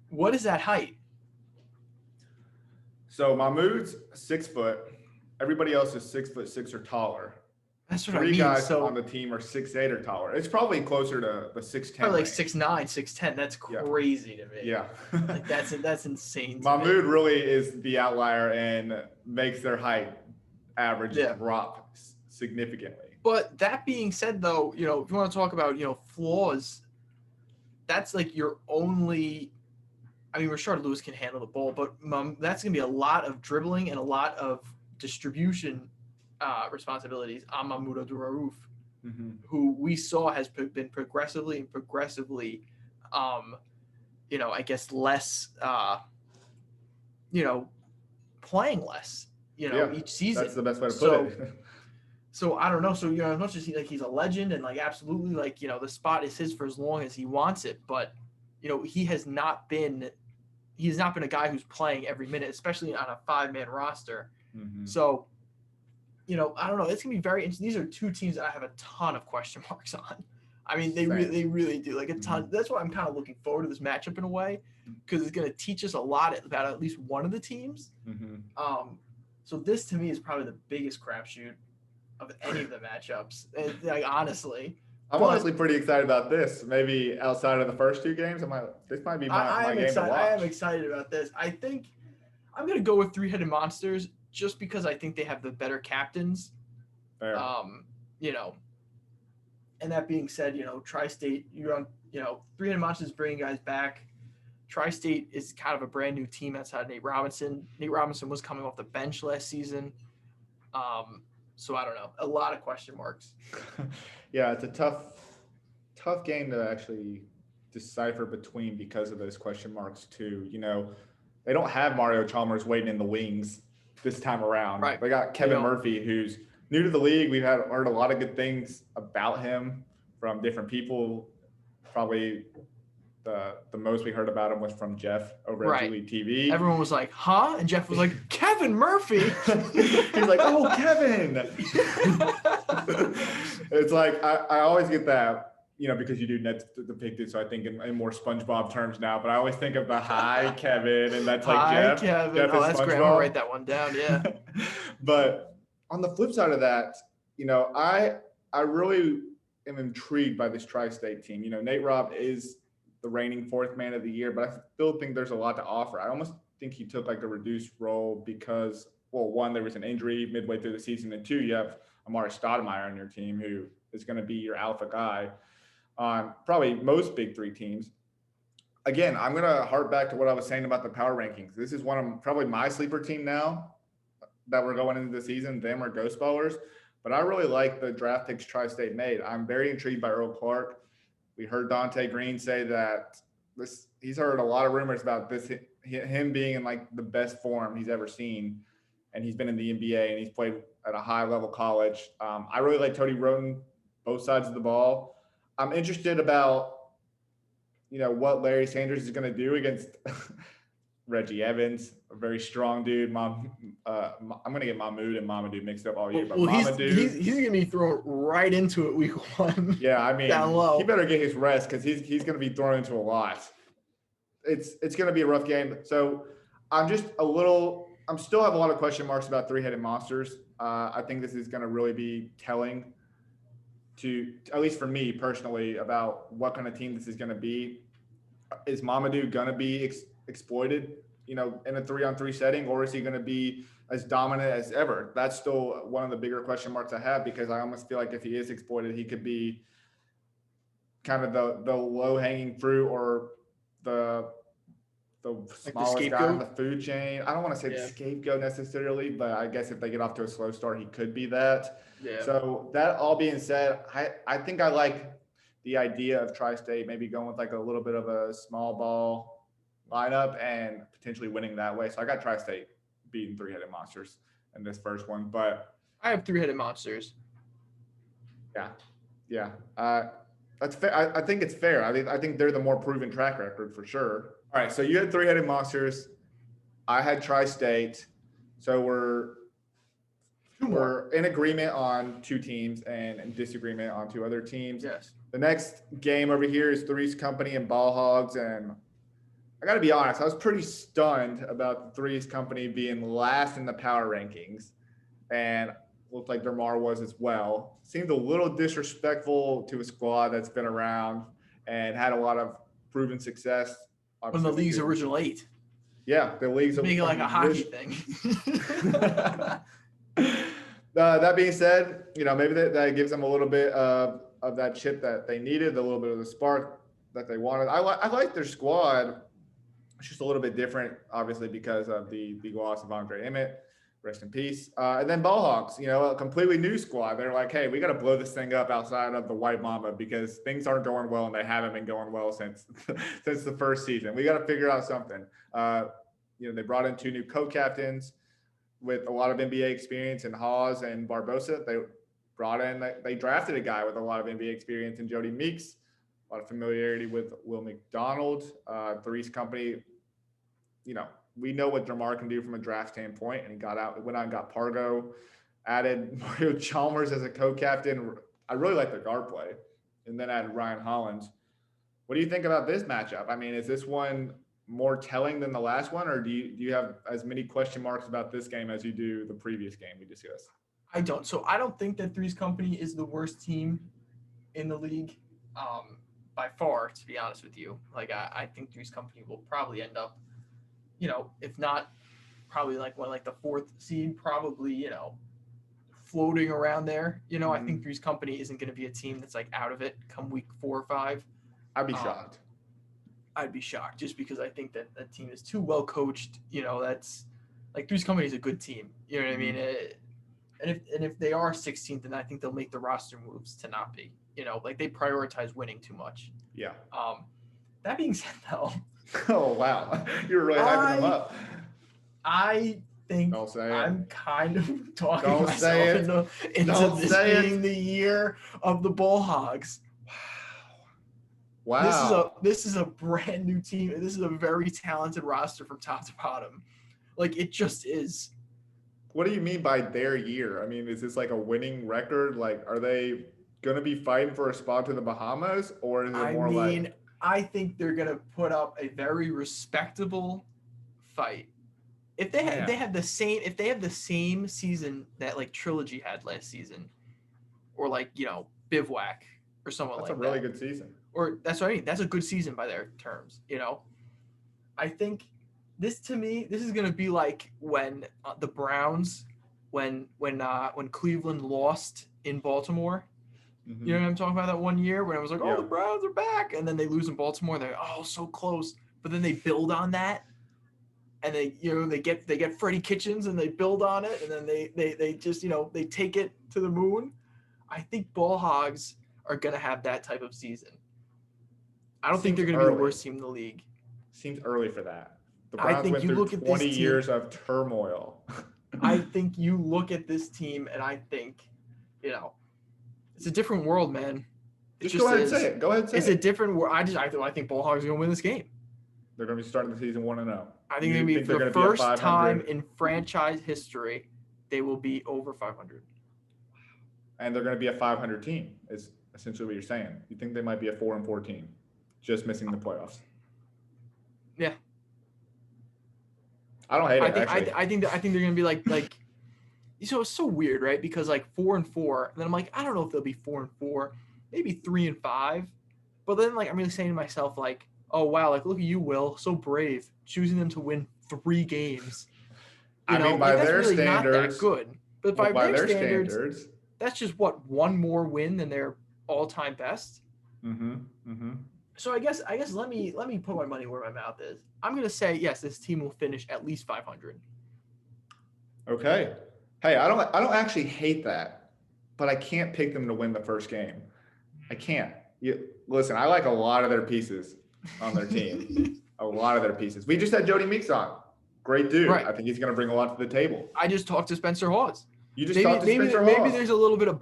what is that height? So Mahmoud's 6 foot. Everybody else is 6'6" or taller. That's what I Three mean. guys So on the team are 6'8" or taller. It's probably closer to the 6'10". probably like range. 6'9", 6'10". That's crazy to me. Yeah. Like that's insane. Mahmoud really is the outlier and makes their height average drop significantly. But that being said, though, if you want to talk about flaws, that's like your only. I mean, Rashard Lewis can handle the ball, but that's going to be a lot of dribbling and a lot of distribution responsibilities on Mahmoud Abdul-Rauf, who we saw has been progressively, I guess less, playing less, each season. That's the best way to put it. So I don't know. So, as much as he's a legend and absolutely the spot is his for as long as he wants it, but he has not been a guy who's playing every minute, especially on a 5-man roster. So, I don't know. It's going to be very interesting. These are two teams that I have a ton of question marks on. I mean, they really do, like a ton. That's why I'm kind of looking forward to this matchup in a way, because it's going to teach us a lot about at least one of the teams. So this to me is probably the biggest crapshoot of any of the matchups. And, honestly. I'm honestly pretty excited about this. Maybe outside of the first 2 games, this might be my game to watch. I am excited about this. I think I'm going to go with Three-Headed Monsters just because I think they have the better captains. Fair. And that being said, Tri-State, Three-Headed Monsters bringing guys back. Tri-State is kind of a brand new team outside of Nate Robinson. Nate Robinson was coming off the bench last season. So I don't know. A lot of question marks. Yeah, it's a tough game to actually decipher between because of those question marks too. They don't have Mario Chalmers waiting in the wings this time around. Right. They got Kevin Murphy, who's new to the league. We've heard a lot of good things about him from different people. Probably the most we heard about him was from Jeff over at G League TV. Everyone was like, huh? And Jeff was like, Kevin Murphy. He's like, oh, Kevin. It's like, I always get that, because you do net depicted. So I think in more SpongeBob terms now, but I always think of the hi, Kevin. And that's like hi, Jeff. Kevin. Jeff that's great. I'm going to write that one down. Yeah. But on the flip side of that, I really am intrigued by this Tri-State team. Nate Robb is the reigning 4th man of the year, but I still think there's a lot to offer. I almost think he took a reduced role because, well, 1, there was an injury midway through the season, and 2, you have Amari Stoudemire on your team who is going to be your alpha guy on probably most Big 3 teams. Again, I'm going to harp back to what I was saying about the power rankings. This is one of probably my sleeper team now that we're going into the season, them or Ghost Ballers. But I really like the draft picks Tri-State made. I'm very intrigued by Earl Clark. We heard Dante Green say that he's heard a lot of rumors about him being in the best form he's ever seen. And he's been in the NBA and he's played at a high level college. I really like Tony Roten, both sides of the ball. I'm interested about, what Larry Sanders is going to do against Reggie Evans, a very strong dude. I'm gonna get Mahmoud and Mamadou mixed up all year, but Well, Mamadou, he's gonna be thrown right into it week 1. yeah, I mean, down low. he better get his rest because he's gonna be thrown into a lot. It's gonna be a rough game. So I'm still have a lot of question marks about three-headed monsters. I think this is gonna really be telling to at least for me personally about what kind of team this is gonna be. Is Mamadou gonna be exploited, in a 3-on-3 setting, or is he gonna be as dominant as ever? That's still one of the bigger question marks I have, because I almost feel like if he is exploited, he could be kind of the low hanging fruit, or the smallest guy on the food chain. I don't want to say the scapegoat necessarily, but I guess if they get off to a slow start, he could be that. Yeah. So that all being said, I think I like the idea of Tri-State maybe going with like a little bit of a small ball lineup and potentially winning that way. So I got Tri-State beating three-headed monsters in this first one, but I have three-headed monsters. Yeah. That's fair. I think it's fair. I think they're the more proven track record for sure. All right, so you had three-headed monsters. I had Tri-State. So we're in agreement on 2 teams and in disagreement on 2 other teams. Yes. The next game over here is Threes Company and Ball Hogs, and I got to be honest, I was pretty stunned about the Threes Company being last in the power rankings, and looked like Dermar was as well. Seemed a little disrespectful to a squad that's been around and had a lot of proven success. From the league's original 8. Yeah, the league's making like a hockey thing. That being said, maybe that gives them a little bit of that chip that they needed, a little bit of the spark that they wanted. I like their squad. It's just a little bit different, obviously, because of the loss of Andre Emmett. Rest in peace. And then Ball Hogs, a completely new squad. They're like, hey, we got to blow this thing up outside of the White Mamba because things aren't going well, and they haven't been going well since the first season. We got to figure out something. They brought in 2 new co-captains with a lot of NBA experience in Hawes and Barbosa. They drafted a guy with a lot of NBA experience in Jody Meeks, a lot of familiarity with Will McDonald. Threes Company, we know what Dermar can do from a draft standpoint, and he went out and got Pargo, added Mario Chalmers as a co-captain. I really like the guard play, and then added Ryan Hollins. What do you think about this matchup? I mean, is this one more telling than the last one, or do you have as many question marks about this game as you do the previous game we discussed? I don't. So I don't think that Threes Company is the worst team in the league by far, to be honest with you. Like, I think Threes Company will probably end up, if not probably like the 4th seed, probably, floating around there. I think Threes Company isn't going to be a team that's like out of it come week 4 or 5. I'd be shocked. I'd be shocked just because I think that team is too well coached. That's like Threes Company is a good team. You know what I mean? And if they are 16th, then I think they'll make the roster moves to not be. Like they prioritize winning too much. Yeah. That being said, though. Oh wow, you were really hyping them up. I think I'm kind of talking myself into this being the year of the Ball Hogs. Wow. This is a brand new team. This is a very talented roster from top to bottom. Like, it just is. What do you mean by their year? I mean, is this like a winning record? Like, are they going to be fighting for a spot to the Bahamas, or is it more like? I think they're going to put up a very respectable fight. If they have the same season that like Trilogy had last season, or like Bivouac or someone like that. That's a really good season. Or that's what I mean. That's a good season by their terms. I think this is going to be like when the Browns, when Cleveland lost in Baltimore. Mm-hmm. You know what I'm talking about, that one year when I was like, the Browns are back, and then they lose in Baltimore. They're so close, but then they build on that, and they get Freddie Kitchens and they build on it, and then they just they take it to the moon. I think Ball Hogs are gonna have that type of season. I don't think they're gonna be the worst team in the league. Seems early for that. The Browns went through 20 years of turmoil. I think you look at this team, and I think it's a different world, man. Just go ahead and say it. Go ahead and say it. It's a different world. I think Ball Hogs are going to win this game. They're going to be starting the season 1-0. I think You they're think going they're to be, for going the to be a first time 500, in franchise history, they will be over 500. and they're going to be a 500 team? Is essentially what you're saying. You think they might be a 4-4 team, just missing the playoffs? Yeah. I don't hate I it, think actually. I think they're going to be like so it's so weird, right? Because like 4-4, and then I'm like, I don't know if they'll be 4-4, maybe 3-5. But then like I'm really saying to myself, like, oh wow, like look at you, Will, so brave, choosing them to win 3 games. I mean, by Like that's their really not that standards, good. But well, by by their their standards, standards, that's just what, one more win than their all-time best. mm-hmm, mm-hmm. So I guess let me put my money where my mouth is. I'm gonna say yes, this team will finish at least 500. Okay. Hey, I don't actually hate that, but I can't pick them to win the first game. I can't. Listen, I like a lot of their pieces on their team. A lot of their pieces. We just had Jody Meeks on. Great dude. Right. I think he's going to bring a lot to the table. I just talked to Spencer Hawes. You just talked to Spencer Maybe Hawes. there's a little bit of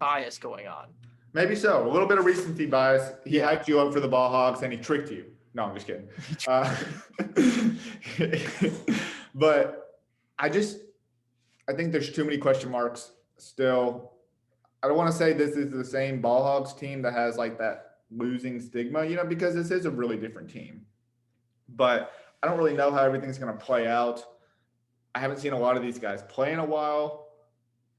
bias going on. Maybe so. A little bit of recency bias. He Yeah. hyped you up for the ball hogs and he tricked you. No, I'm just kidding. But I think there's too many question marks still. I don't want to say this is the same ball hogs team that has like that losing stigma, because this is a really different team. But I don't really know how everything's going to play out. I haven't seen a lot of these guys play in a while.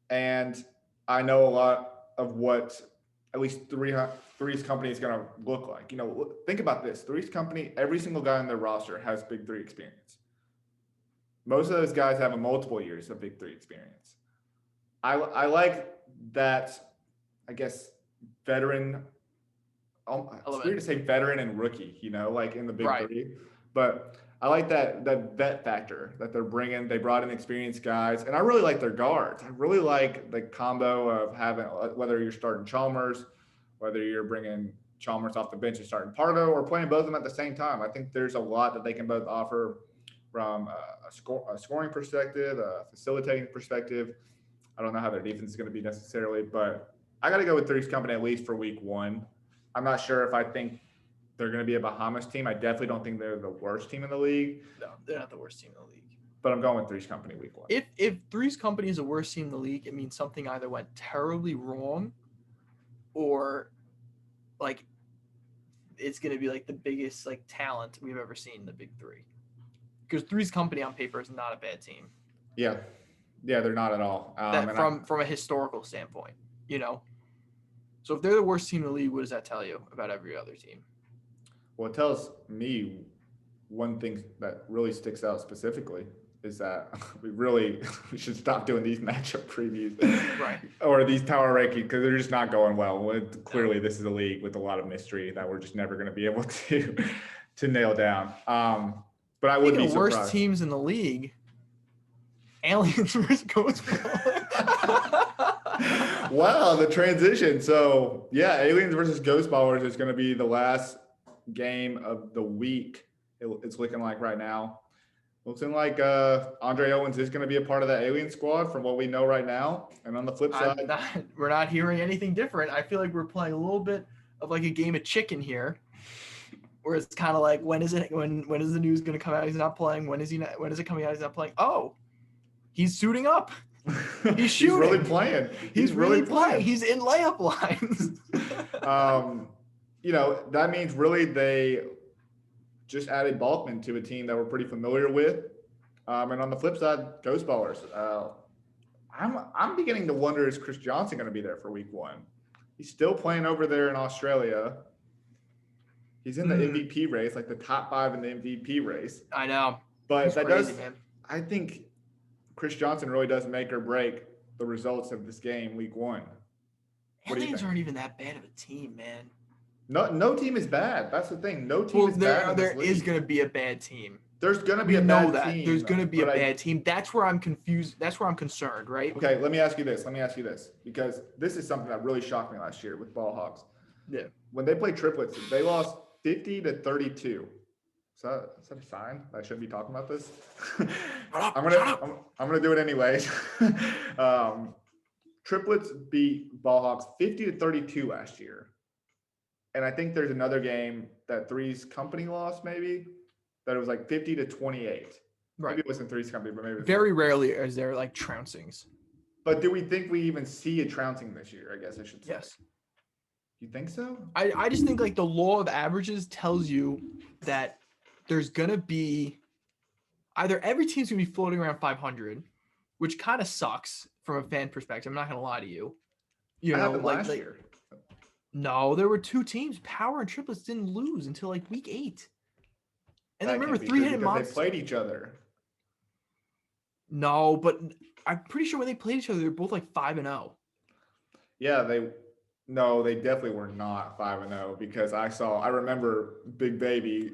And I know a lot of what at least Three's company is going to look like. Think about this. Three's company, every single guy on their roster has Big 3 experience. Most of those guys have multiple years of Big 3 experience. I like that, I guess, veteran. It's weird to say veteran and rookie, like in the Big 3. But I like that vet factor that they're bringing. They brought in experienced guys, and I really like their guards. I really like the combo of having, whether you're starting Chalmers, whether you're bringing Chalmers off the bench and starting Pardo, or playing both of them at the same time. I think there's a lot that they can both offer from a scoring perspective, a facilitating perspective. I don't know how their defense is going to be necessarily, but I got to go with Three's company at least for week 1. I'm not sure if I think they're going to be a Bahamas team. I definitely don't think they're the worst team in the league. No, they're not the worst team in the league. But I'm going with Three's company week 1. If Three's company is the worst team in the league, it means something either went terribly wrong, or like it's going to be like the biggest like talent we've ever seen in the Big 3. Because Three's company on paper is not a bad team. Yeah, they're not at all. From a historical standpoint, So if they're the worst team in the league, what does that tell you about every other team? Well, it tells me one thing that really sticks out specifically is that we should stop doing these matchup previews, right? Or these power rankings, because they're just not going well. Clearly, this is a league with a lot of mystery that we're just never going to be able to nail down. But I would be surprised. Worst teams in the league. Aliens versus Ghost Ballers. Wow, the transition. So yeah, Aliens versus Ghost Ballers is going to be the last game of the week. It's looking like right now. Looking like Andre Owens is going to be a part of that Alien squad from what we know right now. And on the flip side, we're not hearing anything different. I feel like we're playing a little bit of like a game of chicken here, where it's kind of like, when is the news going to come out? He's not playing. When is it coming out? He's not playing. Oh, he's suiting up. He's shooting. He's really playing. He's really playing. He's in layup lines. That means really they just added Balkman to a team that we're pretty familiar with. And on the flip side, Ghost Ballers. I'm beginning to wonder, is Chris Johnson going to be there for week 1? He's still playing over there in Australia. He's in the MVP race, like the top 5 in the MVP race. I know. But He's that crazy, does, man. I think Chris Johnson really does make or break the results of this game week 1. Aliens aren't even that bad of a team, man. No team is bad. That's the thing. No team is bad. There is going to be a bad team. There's going to be a bad team. There's going to be a bad team. That's where I'm confused. That's where I'm concerned, right? Okay, let me ask you this, because this is something that really shocked me last year with Ball Hogs. Yeah. When they played triplets, they lost 50-32. Is that a sign that I shouldn't be talking about this? I'm gonna do it anyways. Triplets beat Ball Hogs 50-32 last year. And I think there's another game that Three's company lost, maybe. that it was like 50-28. Right. Maybe it wasn't threes company, but maybe it was Very rarely is there like trouncings. But do we think we even see a trouncing this year? I guess I should say. Yes. You think so? I just think like the law of averages tells you that there's gonna be either every team's gonna be floating around 500, which kind of sucks from a fan perspective. I'm not gonna lie to you. You I know, happened last year. No, there were two teams. Power and Triplets didn't lose until like week 8. And then remember, three-headed monster. They played each other. No, but I'm pretty sure when they played each other, they were both like 5-0. Yeah, they definitely were not 5-0 because I remember Big Baby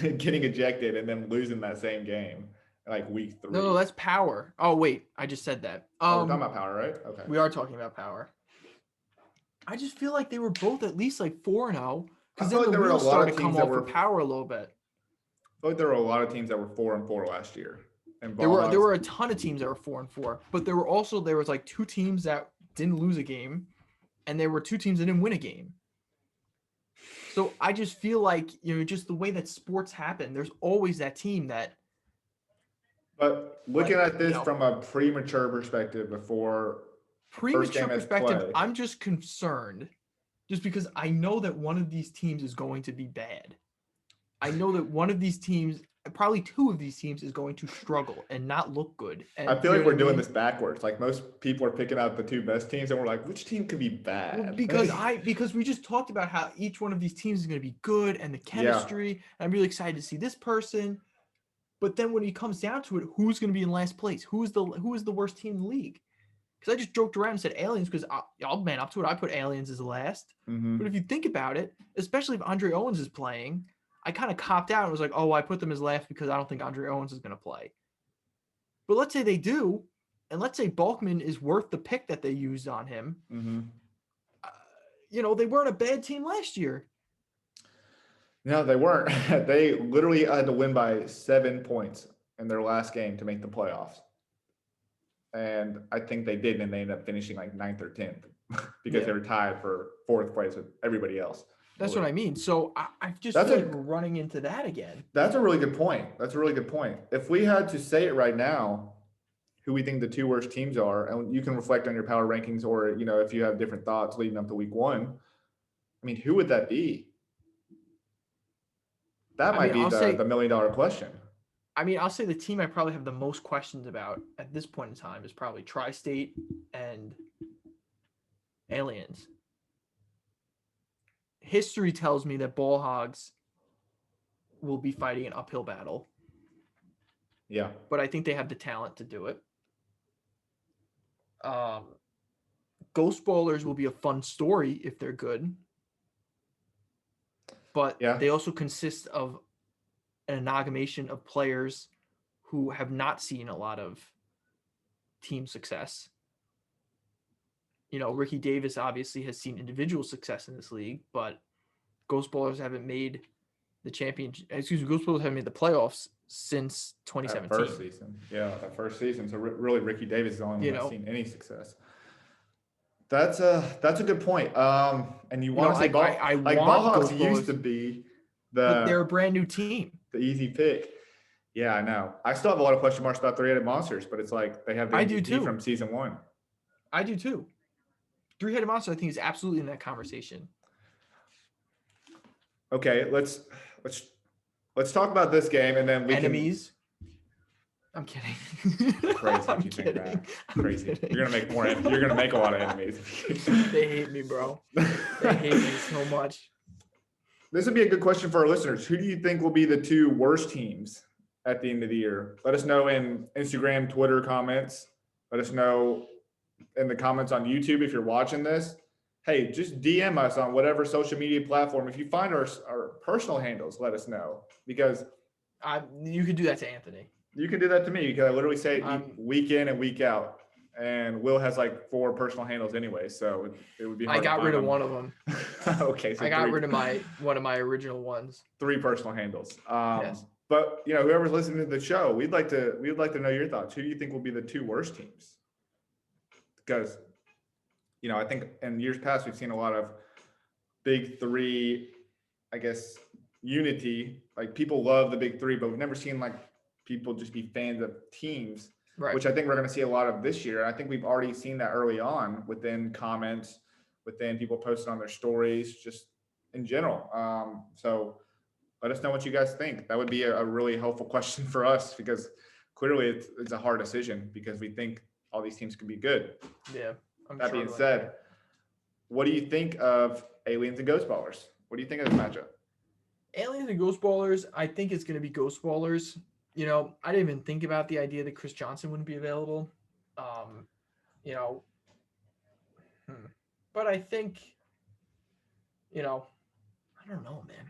getting ejected and then losing that same game like week 3. No, that's Power. Oh wait, I just said that. We're talking about Power, right? Okay. We are talking about Power. I just feel like they were both at least like 4-0 because then the wheels started to come off for Power a little bit. I feel like there were a lot of teams that were 4-4 last year. And there were a ton of teams that were 4-4, but there was like 2 teams that didn't lose a game, and there were 2 teams that didn't win a game. So I just feel like, just the way that sports happen, there's always that team that. But looking at this from a premature perspective I'm just concerned just because I know that one of these teams is going to be bad. I know that one of these teams, probably 2 of these teams, is going to struggle and not look good. And I feel like we're doing this backwards. Like most people are picking out the 2 best teams, and we're like, which team could be bad? Well, because we just talked about how each one of these teams is going to be good and the chemistry. And I'm really excited to see this person. But then when it comes down to it, who's going to be in last place? Who is the worst team in the league? Because I just joked around and said Aliens because I'll man up to it. I put Aliens as last. Mm-hmm. But if you think about it, especially if Andre Owens is playing, I kind of copped out and was like, oh, I put them as last because I don't think Andre Owens is going to play. But let's say they do, and let's say Balkman is worth the pick that they used on him. Mm-hmm. They weren't a bad team last year. No, they weren't. They literally had to win by 7 points in their last game to make the playoffs. And I think they did, and they ended up finishing like 9th or 10th because they were tied for 4th place with everybody else. That's what I mean. So I just feel like we're running into that again. That's a really good point. If we had to say it right now, who we think the 2 worst teams are, and you can reflect on your power rankings, or if you have different thoughts leading up to week 1, I mean, who would that be? That might be the $1 million question. I mean, I'll say the team I probably have the most questions about at this point in time is probably Tri-State and Aliens. History tells me that Ball Hogs will be fighting an uphill battle. Yeah. But I think they have the talent to do it. Ghost Ballers will be a fun story if they're good. But they also consist of an amalgamation of players who have not seen a lot of team success. Ricky Davis obviously has seen individual success in this league, but Ghost Ballers haven't made the Ghost Ballers haven't made the playoffs since 2017. That first season. Yeah, that first season. So really Ricky Davis is the only one that's seen any success. That's a good point. And you want to say Ball Hogs used to be but they're a brand new team. The easy pick. Yeah, I know. I still have a lot of question marks about 3-headed monsters, but it's like they have the MVP from season 1. I do too. 3-headed monster, I think, is absolutely in that conversation. Okay, let's talk about this game, and then we enemies. I'm kidding. Crazy. I'm kidding. That. Crazy. You're gonna make a lot of enemies. They hate me, bro. They hate me so much. This would be a good question for our listeners. Who do you think will be the 2 worst teams at the end of the year? Let us know in Instagram, Twitter comments. Let us know in the comments on YouTube if you're watching this. Hey, just DM us on whatever social media platform. If you find our personal handles, let us know. Because you can do that to Anthony. You can do that to me because I literally say it week in and week out. And Will has like 4 personal handles anyway, so it would be hard. I got rid of one of them. Okay, so I got rid of one of my original ones. 3 personal handles. Yes. But whoever's listening to the show, we'd like to know your thoughts. Who do you think will be the 2 worst teams? Because I think in years past we've seen a lot of big 3, I guess, unity. Like people love the big three, but we've never seen like people just be fans of teams, Right. which I think we're going to see a lot of this year. I think we've already seen that early on within comments, within people posting on their stories, just in general. So let us know what you guys think. That would be a really helpful question for us because clearly it's a hard decision because we think all these teams can be good. Yeah. That being said, what do you think of Aliens and Ghost Ballers? What do you think of this matchup? Aliens and Ghost Ballers, I think it's going to be Ghost Ballers. You know, I didn't even think about the idea that Chris Johnson wouldn't be available. You know, but I think, you know, I don't know, man.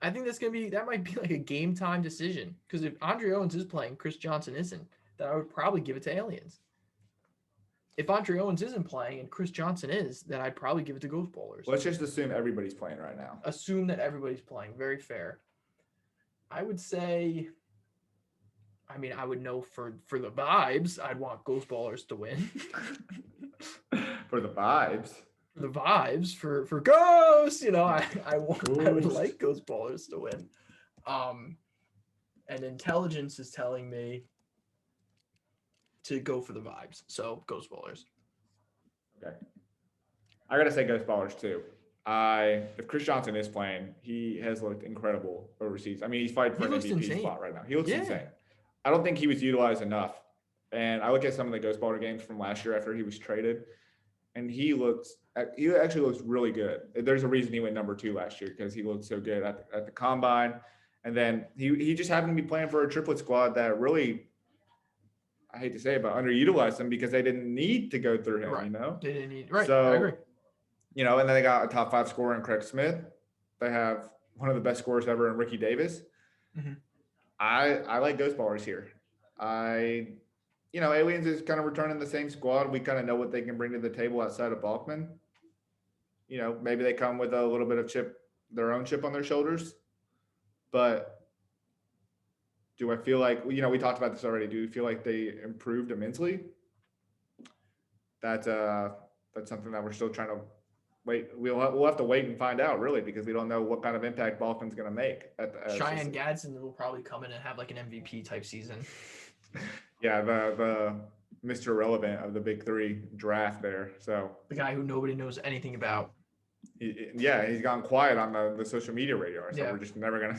I think that might be like a game time decision because if Andre Owens is playing, Chris Johnson isn't, then I would probably give it to Aliens. If Andre Owens isn't playing and Chris Johnson is, then I'd probably give it to Ghost Ballers. Let's just assume everybody's playing right now. Assume that everybody's playing. Very fair. I would say, I mean, I would know for the vibes, I'd want Ghost Ballers to win. For the vibes. The vibes for Ghost, you know, I would like Ghost Ballers to win. And intelligence is telling me to go for the vibes. So Ghost Ballers. Okay. I gotta say Ghost Ballers too. If Chris Johnson is playing, he has looked incredible overseas. I mean, he's fighting for an MVP spot right now. He looks insane. I don't think he was utilized enough. And I look at some of the Ghost Baller games from last year after he was traded, and he actually looks really good. There's a reason he went number 2 last year because he looked so good at the combine. And then he just happened to be playing for a triplet squad that really, I hate to say it, but underutilized him because they didn't need to go through him, Right. you know? They didn't need, right. So, I agree. You know, and then they got a top 5 scorer in Craig Smith. They have one of the best scorers ever in Ricky Davis. Mm-hmm. I like Ghost Ballers here. You know, Aliens is kind of returning the same squad. We kind of know what they can bring to the table outside of Balkman. You know, maybe they come with a little bit of their own chip on their shoulders. But do I feel like, you know, we talked about this already. Do you feel like they improved immensely? That's something that we're still trying to wait. We'll have to wait and find out, really, because we don't know what kind of impact Balkan's going to make. Cheyenne Gadsden will probably come in and have like an MVP type season. Yeah, the Mr. Irrelevant of the Big 3 draft there. So the guy who nobody knows anything about. He's gone quiet on the social media radar. So we're just never gonna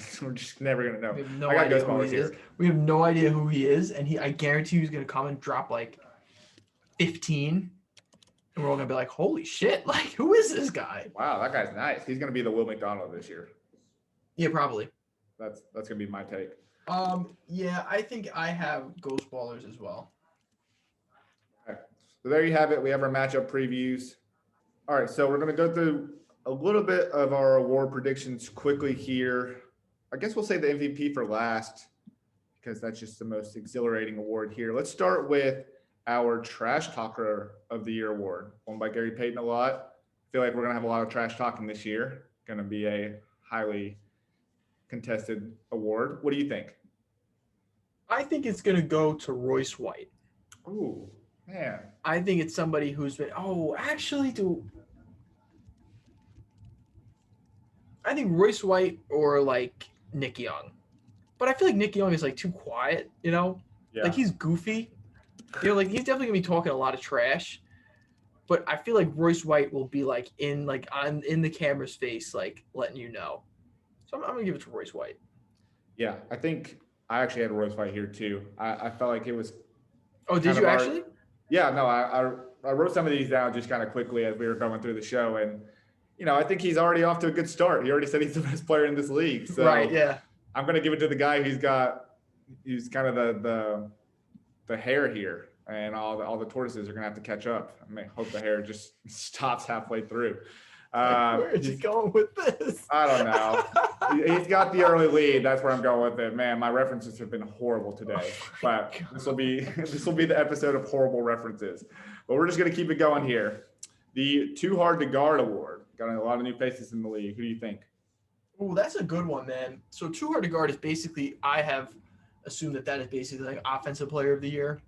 know. We have no idea who he is. We have no idea who he is, and I guarantee he's gonna come and drop like 15, and we're all gonna be like, "Holy shit! Like, who is this guy?" Wow, that guy's nice. He's gonna be the Will McDonald this year. Yeah, probably. That's gonna be my take. Yeah, I think I have Ghost Ballers as well. Okay. So there you have it. We have our matchup previews. All right, so we're going to go through a little bit of our award predictions quickly here. I guess we'll say the MVP for last because that's just the most exhilarating award here. Let's start with our Trash Talker of the Year award, won by Gary Payton a lot. I feel like we're going to have a lot of trash talking this year. Going to be a highly contested award. What do you think? I think it's going to go to Royce White. Ooh, man. I think it's somebody who's been, I think Royce White or like Nick Young. But I feel like Nick Young is like too quiet, you know? Yeah. Like he's goofy. You know, like he's definitely going to be talking a lot of trash. But I feel like Royce White will be like in the camera's face, like letting you know. So I'm going to give it to Royce White. Yeah, I think I actually had Royce White here too. I felt like it was. Oh, did you actually? Yeah, no, I wrote some of these down just kind of quickly as we were going through the show. And, you know, I think he's already off to a good start. He already said he's the best player in this league. So right, yeah. I'm going to give it to the guy who's kind of the hair here. And all the tortoises are going to have to catch up. I hope the hair just stops halfway through. Where is he going with this? I don't know. He's got the early lead. That's where I'm going with it. Man, my references have been horrible today. But this will be the episode of horrible references. But we're just going to keep it going here. The Too Hard to Guard award. Got a lot of new faces in the league. Who do you think? Oh, that's a good one, man. So Too Hard to Guard is basically, I have assumed that is basically like Offensive Player of the Year.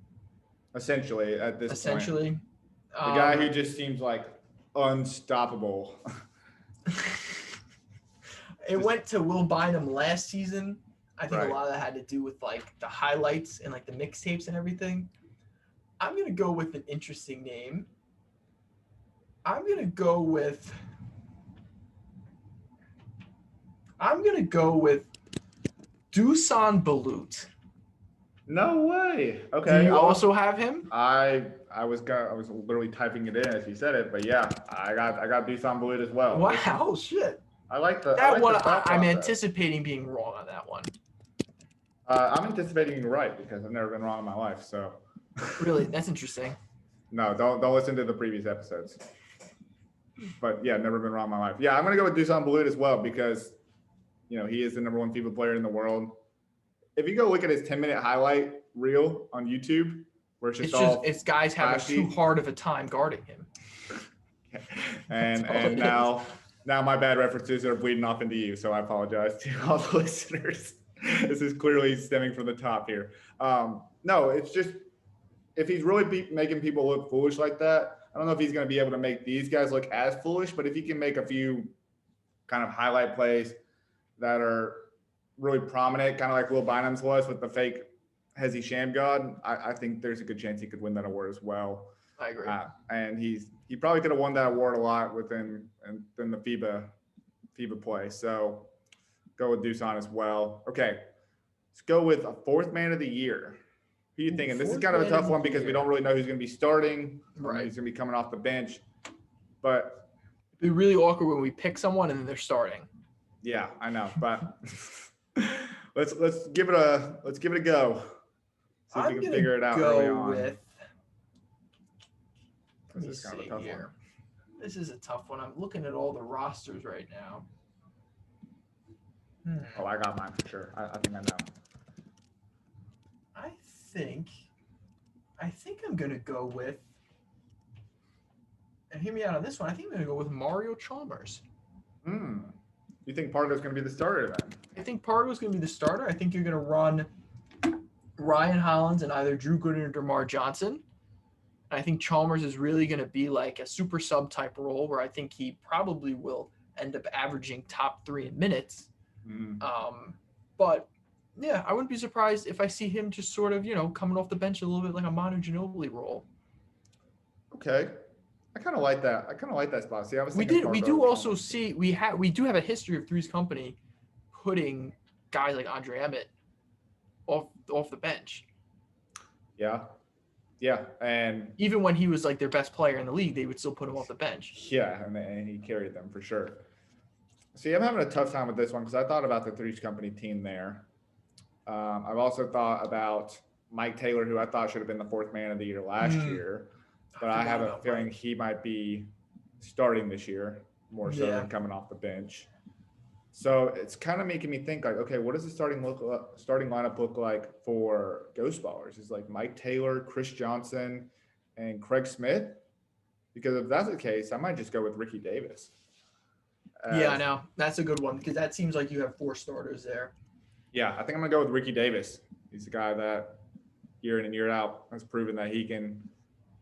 Essentially, at this point. The guy who just seems like unstoppable. It went to Will Bynum last season. I think Right. a lot of that had to do with like the highlights and like the mixtapes and everything. I'm gonna go with an interesting name. I'm gonna go with Dusan Balut. No way. Do Okay. you also have him? I was literally typing it in as he said it, but yeah, I got Dusan Bulit as well. Wow, shit. I like the That one, thought I'm process. anticipating being wrong on that one. I'm anticipating you're right because I've never been wrong in my life. So Really, that's interesting. no, don't listen to the previous episodes. But yeah, never been wrong in my life. Yeah, I'm gonna go with Dusan Bulut as well because he is the number one FIBA player in the world. If you go look at his 10-minute highlight reel on YouTube, where it's just it's guys having flashy. too hard of a time guarding him. and now my bad references are bleeding off into you, so I apologize to all the listeners. This is clearly stemming from the top here. No, it's just if he's really making people look foolish like that, I don't know if he's going to be able to make these guys look as foolish, but if he can make a few kind of highlight plays that are really prominent, kind of like Will Bynum's was with the fake Hezi Shamgod, I think there's a good chance he could win that award as well. I agree. And he probably could have won that award a lot within the FIBA play. So go with Dusan as well. Okay, let's go with a fourth man of the year. Who are you thinking? This is kind of a tough one because we don't really know who's going to be starting. Right. Who's going to be coming off the bench. But it'd be really awkward when we pick someone and then they're starting. Yeah, I know, but let's give it a go. See if we can figure it out early on. This is kind of a tough one. This is a tough one. I'm looking at all the rosters right now. Oh, I got mine for sure. I think I know. I think I'm gonna go with, and hear me out on this one. I think I'm gonna go with Mario Chalmers. You think Pargo's going to be the starter then? I think Pargo's going to be the starter. I think you're going to run Ryan Hollins and either Drew Gooden or DeMar Johnson. I think Chalmers is really going to be like a super sub type role where I think he probably will end up averaging top 3 in minutes. But yeah, I wouldn't be surprised if I see him just sort of, coming off the bench a little bit like a Manu Ginobili role. Okay. I kind of like that. Spot. See, we do have a history of Three's Company putting guys like Andre Emmett off the bench. Yeah, and even when he was like their best player in the league, they would still put him off the bench. Yeah, and he carried them for sure. See, I'm having a tough time with this one because I thought about the Three's Company team there. I've also thought about Mike Taylor, who I thought should have been the fourth man of the year last year. But I have a feeling he might be starting this year more so than coming off the bench. So it's kind of making me think like, okay, what does the starting lineup look like for Ghost Ballers? Is like Mike Taylor, Chris Johnson, and Craig Smith? Because if that's the case, I might just go with Ricky Davis. Yeah, I know. That's a good one because that seems like you have 4 starters there. Yeah, I think I'm going to go with Ricky Davis. He's the guy that year in and year out has proven that he can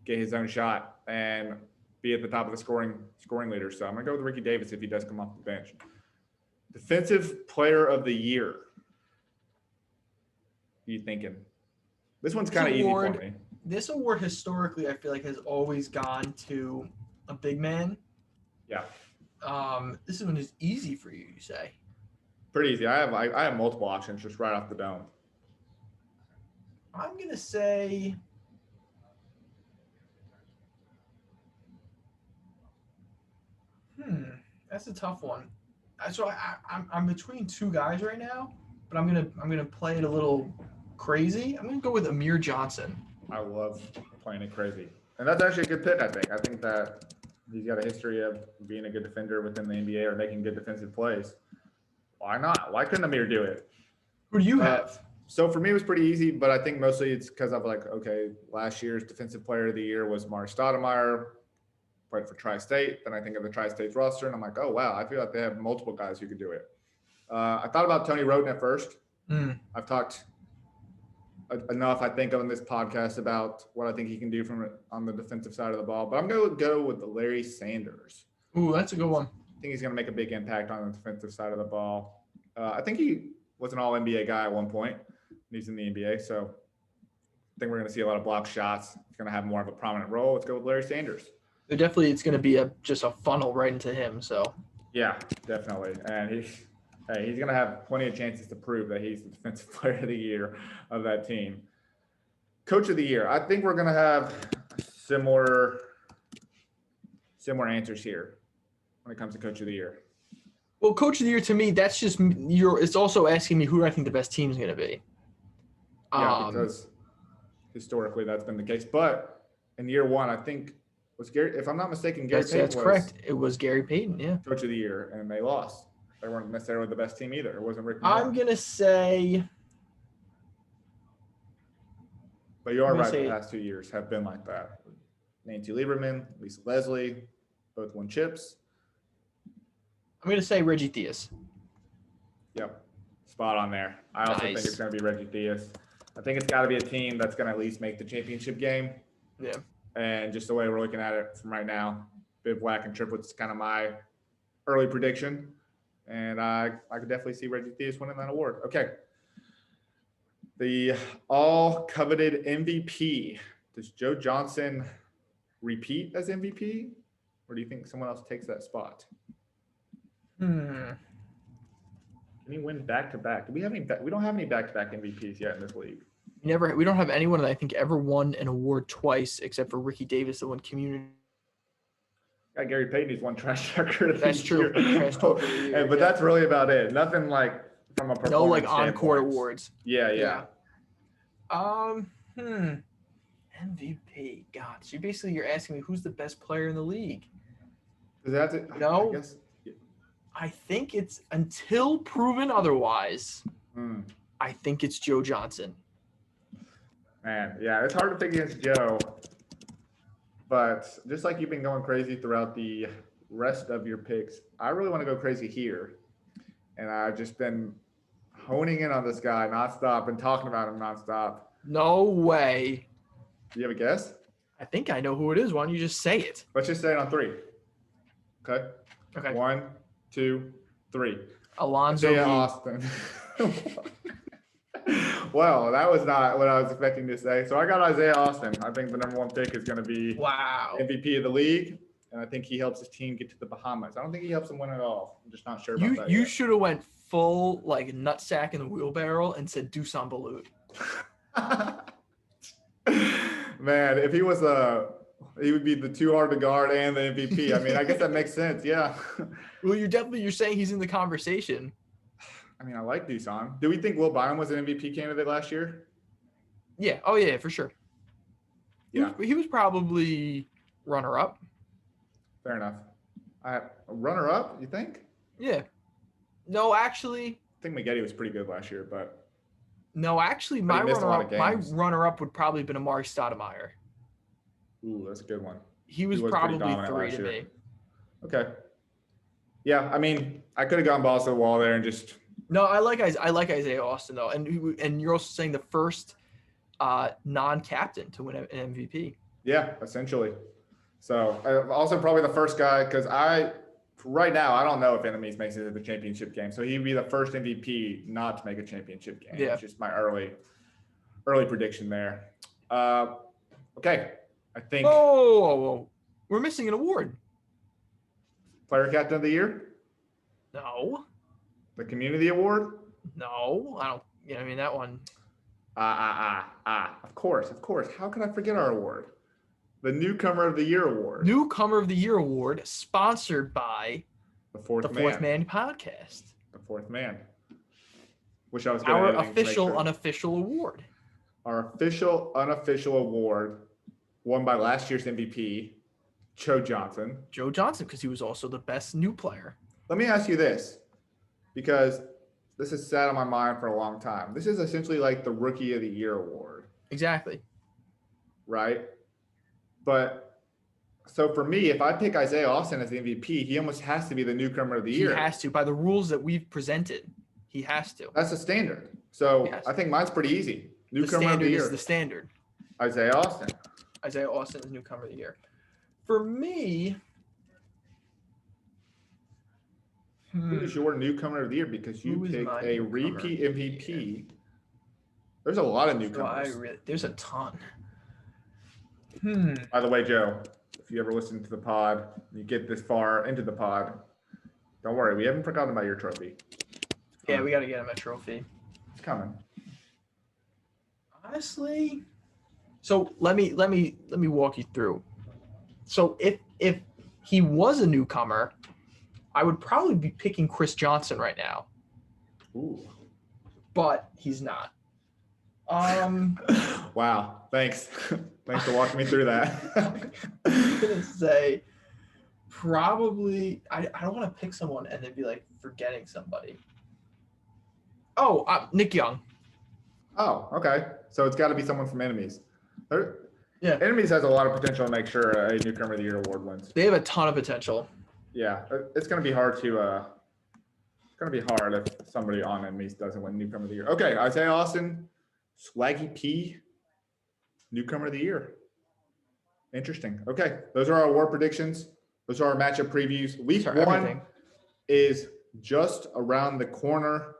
get his own shot and be at the top of the scoring leader. So I'm going to go with Ricky Davis if he does come off the bench. Defensive Player of the Year. What are you thinking? This one's kind of easy for me. This award historically, I feel like, has always gone to a big man. Yeah. This one is easy for you say. Pretty easy. I have multiple options just right off the dome. I'm going to say that's a tough one. So I'm between 2 guys right now, but I'm gonna play it a little crazy. I'm gonna go with Amir Johnson. I love playing it crazy, and that's actually a good pick. I think that he's got a history of being a good defender within the NBA or making good defensive plays. Why not? Why couldn't Amir do it? Who do you have? So for me, it was pretty easy, but I think mostly it's because I'm like, okay, last year's Defensive Player of the Year was Mark Stoudemire. Played for Tri-State. Then I think of the Tri-State's roster, and I'm like, oh, wow, I feel like they have multiple guys who could do it. I thought about Tony Roden at first. I've talked enough, I think, on this podcast about what I think he can do on the defensive side of the ball. But I'm going to go with Larry Sanders. Ooh, that's a good one. I think he's going to make a big impact on the defensive side of the ball. I think he was an all-NBA guy at one point. He's in the NBA, so I think we're going to see a lot of block shots. He's going to have more of a prominent role. Let's go with Larry Sanders. So definitely, it's going to be just a funnel right into him. So yeah, definitely, and he's going to have plenty of chances to prove that he's the defensive player of the year of that team. Coach of the year. I think we're going to have similar answers here when it comes to coach of the year. Well, coach of the year to me, that's just it's also asking me who I think the best team is going to be. Yeah, because historically that's been the case. But in year one, I think was Gary, if I'm not mistaken, Gary Payton. That's correct. It was Gary Payton, yeah. Coach of the year, and they lost. They weren't necessarily the best team either. It wasn't Rick. I'm gonna say. But you are right. The past 2 years have been like that. Nancy Lieberman, Lisa Leslie, both won chips. I'm gonna say Reggie Theus. Yep, spot on there. I also think it's gonna be Reggie Theus. I think it's got to be a team that's gonna at least make the championship game. Yeah. And just the way we're looking at it from right now, Bivouac and triplets is kind of my early prediction. And I could definitely see Reggie Theus winning that award. Okay. The all-coveted MVP. Does Joe Johnson repeat as MVP? Or do you think someone else takes that spot? Can he win back-to-back? Do we have any? We don't have any back-to-back MVPs yet in this league. We don't have anyone that I think ever won an award twice, except for Ricky Davis that won community. Got Gary Payton, who's won trash record of That's the true. year. But that's really about it. Nothing like from a performance. No, like on-court awards. Yeah. MVP. God, so you're asking me who's the best player in the league. Does that have to, no, I guess. I think it's until proven otherwise. I think it's Joe Johnson. Man, yeah, it's hard to pick against Joe. But just like you've been going crazy throughout the rest of your picks, I really want to go crazy here. And I've just been honing in on this guy nonstop and talking about him nonstop. No way. Do you have a guess? I think I know who it is. Why don't you just say it? Let's just say it on three. Okay. 1, 2, 3. Alonzo Isaiah Austin. Well, that was not what I was expecting to say. So I got Isaiah Austin. I think the number 1 pick is going to be MVP of the league, and I think he helps his team get to the Bahamas. I don't think he helps them win at all. I'm just not sure about that. You should have went full like nutsack in the wheelbarrow and said Dusan Balut. Man, if he was he would be the too hard to guard and the MVP. I mean, I guess that makes sense. Yeah. Well, you're saying he's in the conversation. I mean, I like Dusan. Do we think Will Byron was an MVP candidate last year? Yeah. Oh, yeah, for sure. Yeah. He was probably runner-up. Fair enough. Runner-up, you think? Yeah. No, actually. I think McGetty was pretty good last year, but. No, actually, my runner-up would probably have been Amari Stoudemire. Ooh, that's a good one. He was probably 3 to me. Okay. Yeah, I mean, I could have gone balls to the wall there and just. No, I like Isaiah Austin though, and you're also saying the first non-captain to win an MVP. Yeah, essentially. So also probably the first guy because right now I don't know if Enemies makes it to the championship game, so he'd be the first MVP not to make a championship game. Yeah, it's just my early prediction there. Okay, I think. Oh, we're missing an award. Player captain of the year? No. The community award? No, I don't. I mean that one. Of course. How could I forget our award? The Newcomer of the Year award. Newcomer of the Year award, sponsored by the Fourth Man podcast. The Fourth Man. Wish I was good our at editing official unofficial award. Our official unofficial award, won by last year's MVP, Joe Johnson. Joe Johnson, because he was also the best new player. Let me ask you this, because this has sat on my mind for a long time. This is essentially like the Rookie of the Year award. Exactly. Right? But so for me, if I pick Isaiah Austin as the MVP, he almost has to be the Newcomer of the Year. He has to. By the rules that we've presented, he has to. That's the standard. So I think mine's pretty easy. Newcomer of the Year. Is the standard. Isaiah Austin. Isaiah Austin is Newcomer of the Year. For me, Who is your newcomer of the year? Because you Who is picked my a newcomer repeat of the MVP. There's a lot of So newcomers. there's a ton. By the way, Joe, if you ever listen to the pod, you get this far into the pod, don't worry, we haven't forgotten about your trophy. Yeah, we got to get him a trophy. It's coming. Honestly, so let me walk you through. So if he was a newcomer, I would probably be picking Chris Johnson right now. Ooh. But he's not. Wow. Thanks. Thanks for walking me through that. I'm gonna say probably I don't want to pick someone and then be like forgetting somebody. Oh, Nick Young. Oh, okay. So it's got to be someone from Enemies. Yeah. Enemies has a lot of potential to make sure a Newcomer of the Year award wins. They have a ton of potential. Yeah, it's going to be hard to. It's going to be hard if somebody on Enemies doesn't win Newcomer of the Year. Okay, Isaiah Austin, Swaggy P, Newcomer of the Year. Interesting. Okay, those are our award predictions. Those are our matchup previews. Week one is just around the corner.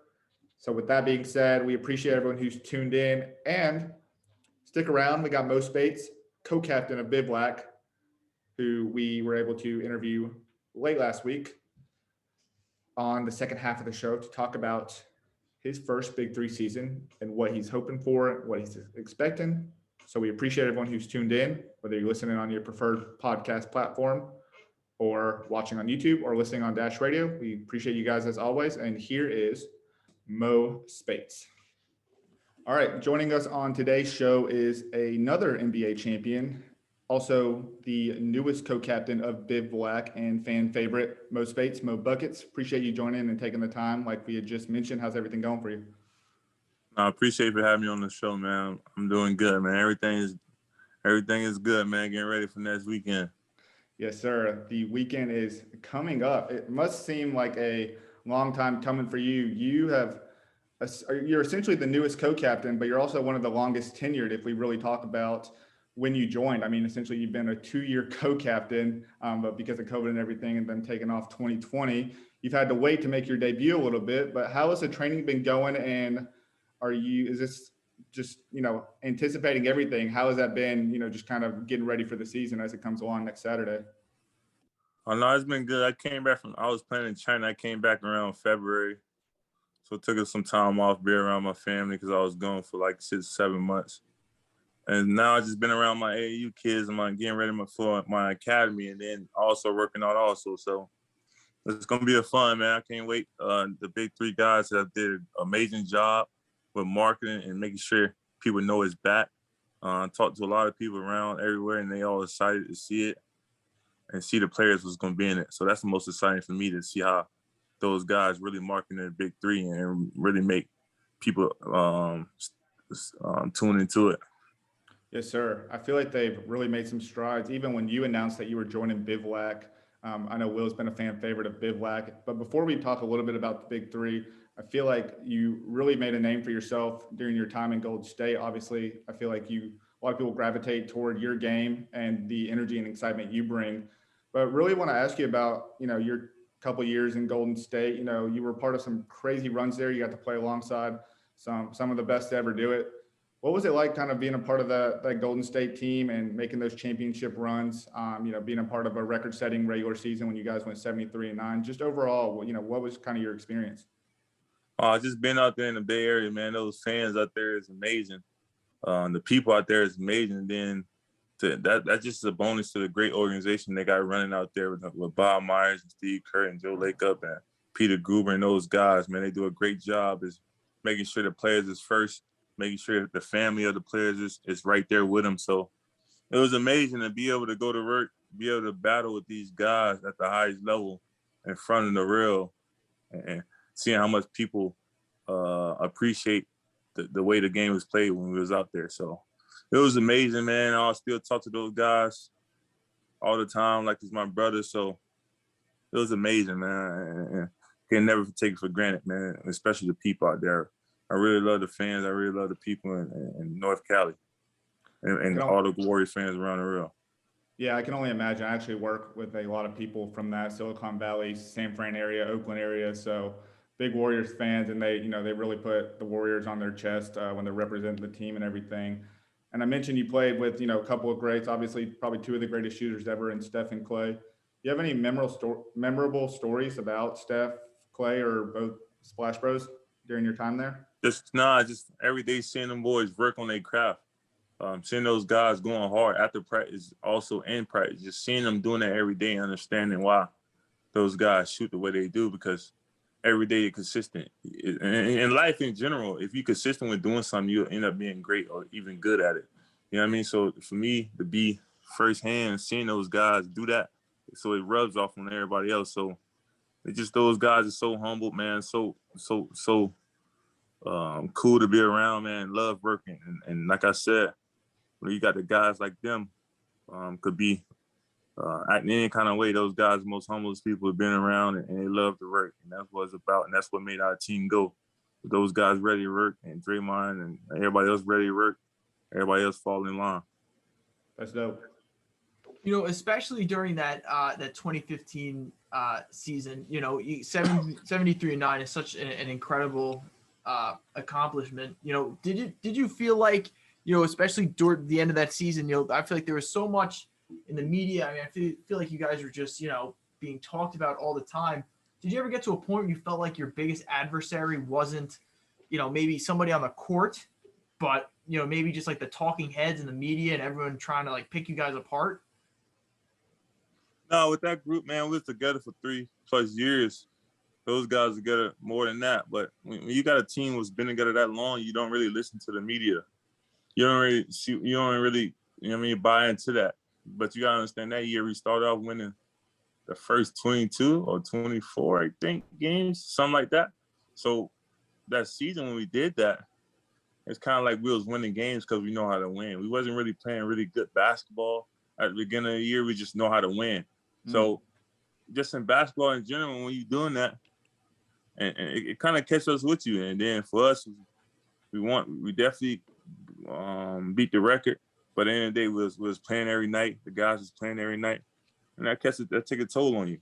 So with that being said, we appreciate everyone who's tuned in, and stick around. We got Mo Speights, co-captain of Bivouac, who we were able to interview late last week on the second half of the show to talk about his first Big 3 season and what he's hoping for, what he's expecting. So we appreciate everyone who's tuned in, whether you're listening on your preferred podcast platform or watching on YouTube or listening on Dash Radio. We appreciate you guys as always. And here is Mo Speights. All right, joining us on today's show is another NBA champion, also the newest co-captain of Bivouac and fan favorite, Mo Speights, Mo Buckets. Appreciate you joining and taking the time like we had just mentioned. How's everything going for you? I appreciate you for having me on the show, man. I'm doing good, man. Everything is good, man. Getting ready for next weekend. Yes, sir. The weekend is coming up. It must seem like a long time coming for you. You're essentially the newest co-captain, but you're also one of the longest tenured if we really talk about when you joined. I mean, essentially you've been a 2-year co-captain, but because of COVID and everything and then taking off 2020, you've had to wait to make your debut a little bit. But how has the training been going? And is this just, anticipating everything? How has that been, just kind of getting ready for the season as it comes along next Saturday? Oh, no, it's been good. I was playing in China. I came back around February. So it took us some time off, be around my family because I was gone for like 6-7 months. And now I've just been around my AAU kids and getting ready for my academy and then also working out also. So it's going to be a fun, man. I can't wait. The Big 3 guys have did an amazing job with marketing and making sure people know it's back. Talked to a lot of people around everywhere and they all excited to see it and see the players was going to be in it. So that's the most exciting for me to see how those guys really marketing the Big 3 and really make people tune into it. Yes, sir. I feel like they've really made some strides. Even when you announced that you were joining Bivouac, I know Will's been a fan favorite of Bivouac. But before we talk a little bit about the Big 3, I feel like you really made a name for yourself during your time in Golden State. Obviously, I feel like a lot of people gravitate toward your game and the energy and excitement you bring. But really want to ask you about, your couple of years in Golden State. You were part of some crazy runs there. You got to play alongside some of the best to ever do it. What was it like kind of being a part of that Golden State team and making those championship runs, being a part of a record-setting regular season when you guys went 73-9? Just overall, what was kind of your experience? Just being out there in the Bay Area, man, those fans out there is amazing. The people out there is amazing. And then that's just a bonus to the great organization they got running out there with Bob Myers and Steve Kerr and Joe Lacob and Peter Gruber and those guys, man. They do a great job is making sure the players is first, making sure that the family of the players is right there with them. So it was amazing to be able to go to work, be able to battle with these guys at the highest level in front of the real and seeing how much people appreciate the way the game was played when we was out there. So it was amazing, man. I'll still talk to those guys all the time like it's my brother. So it was amazing, man. And can never take it for granted, man, especially the people out there. I really love the fans. I really love the people in North Cali and all the Warriors fans around the world. Yeah, I can only imagine. I actually work with a lot of people from that Silicon Valley, San Fran area, Oakland area. So big Warriors fans, and they really put the Warriors on their chest when they're representing the team and everything. And I mentioned you played with a couple of greats, obviously probably two of the greatest shooters ever in Steph and Clay. Do you have any memorable stories about Steph, Clay, or both Splash Bros during your time there? Just every day seeing them boys work on their craft. Seeing those guys going hard after practice, also in practice, just seeing them doing that every day, understanding why those guys shoot the way they do, because every day you're consistent. In life in general, if you're consistent with doing something, you'll end up being great or even good at it. You know what I mean? So for me to be firsthand seeing those guys do that, so it rubs off on everybody else. So it's just those guys are so humble, man. So cool to be around, man. Love working, and like I said, when you got the guys like them, could be acting any kind of way. Those guys, the most humblest people have been around, and they love to work, and that's what it's about, and that's what made our team go. Those guys ready to work, and Draymond and everybody else ready to work. Everybody else fall in line. That's dope. Especially during that 2015 season, 73-9 is such an incredible accomplishment. Did you feel like, especially toward the end of that season, I feel like there was so much in the media. I mean, I feel like you guys were just, being talked about all the time. Did you ever get to a point where you felt like your biggest adversary wasn't, maybe somebody on the court, but, maybe just like the talking heads in the media and everyone trying to like pick you guys apart? No, with that group, man, we was together for 3+ years. Those guys together more than that. But when you got a team who's been together that long, you don't really listen to the media. You don't really, buy into that. But you gotta understand that year we started off winning the first 22 or 24, I think, games, something like that. So that season when we did that, it's kind of like we was winning games because we know how to win. We wasn't really playing really good basketball at the beginning of the year. We just know how to win. So just in basketball in general, when you're doing that, and it kind of catches us with you. And then for us, we definitely beat the record. But at the end of the day, we was playing every night. The guys was playing every night. And that take a toll on you.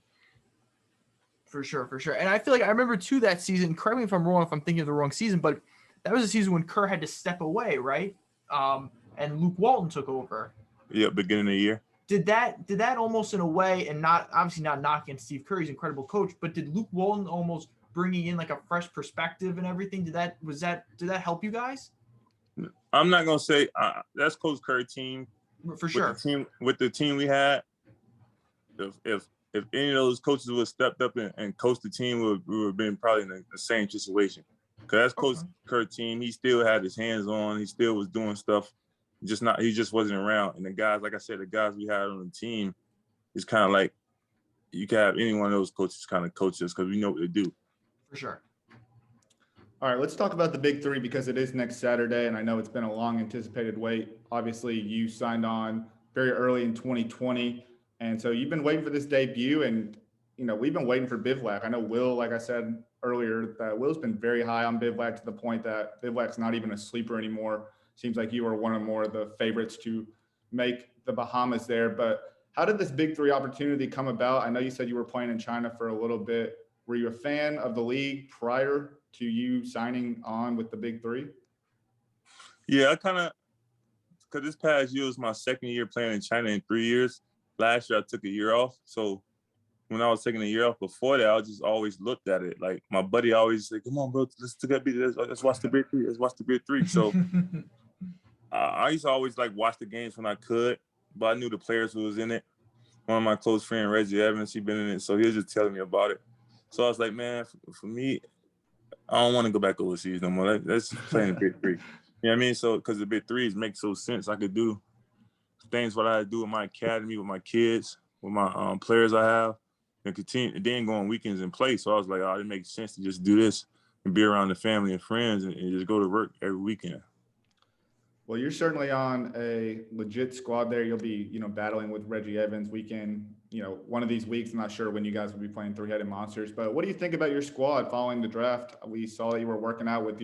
For sure. And I feel like I remember too that season, correct me if I'm wrong, if I'm thinking of the wrong season, but that was a season when Kerr had to step away, right? And Luke Walton took over. Yeah, beginning of the year. Did that almost in a way, and not obviously not knocking Steve Kerr, incredible coach, but did Luke Walton almost bringing in like a fresh perspective and everything? Did that help you guys? I'm not gonna say that's Coach Kerr's team. For sure. With the team we had, if any of those coaches would have stepped up and coached the team, we would have been probably in the same situation. Because that's Coach Kerr's team. He still had his hands on. He still was doing stuff. He just wasn't around. And the guys, like I said, the guys we had on the team, it's kind of like you can have any one of those coaches kind of coach us because we know what to do. For sure. All right, let's talk about the Big 3 because it is next Saturday, and I know it's been a long anticipated wait. Obviously, you signed on very early in 2020, and so you've been waiting for this debut, and we've been waiting for Bivouac. I know Will, like I said earlier, that Will's been very high on Bivouac to the point that Bivouac's not even a sleeper anymore. Seems like you are one of more of the favorites to make the Bahamas there. But how did this Big 3 opportunity come about? I know you said you were playing in China for a little bit. Were you a fan of the league prior to you signing on with the Big 3? Yeah, because this past year was my second year playing in China in 3 years. Last year I took a year off. So when I was taking a year off before that, I just always looked at it. Like my buddy always said, "Come on, bro, let's watch the Big 3. Let's watch the Big 3." So I used to always like watch the games when I could, but I knew the players who was in it. One of my close friends, Reggie Evans, he been in it, so he was just telling me about it. So I was like, man, for me, I don't want to go back overseas no more. Let's play in the Big 3. You know what I mean? So because the Big 3s make so sense, I could do things what I do with my academy, with my kids, with my players I have, and continue, and then go on weekends and play. So I was like, oh, it makes sense to just do this and be around the family and friends and just go to work every weekend. Well, you're certainly on a legit squad there. You'll be, battling with Reggie Evans weekend, one of these weeks. I'm not sure when you guys will be playing Three-Headed Monsters, but what do you think about your squad following the draft? We saw that you were working out with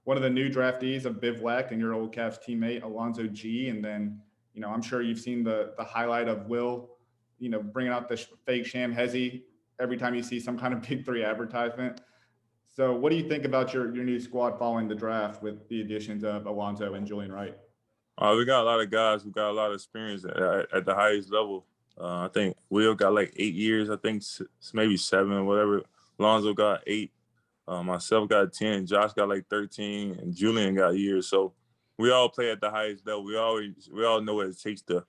one of the new draftees of Bivouac and your old Cavs teammate, Alonzo G. And then, I'm sure you've seen the highlight of Will, bringing out the fake sham hezzy every time you see some kind of Big 3 advertisement. So what do you think about your new squad following the draft with the additions of Alonzo and Julian Wright? We got a lot of guys who got a lot of experience at the highest level. I think Will got like 8 years. I think maybe 7, whatever. Lonzo got 8. Myself got 10. Josh got like 13, and Julian got years. So we all play at the highest level. We all know what it takes to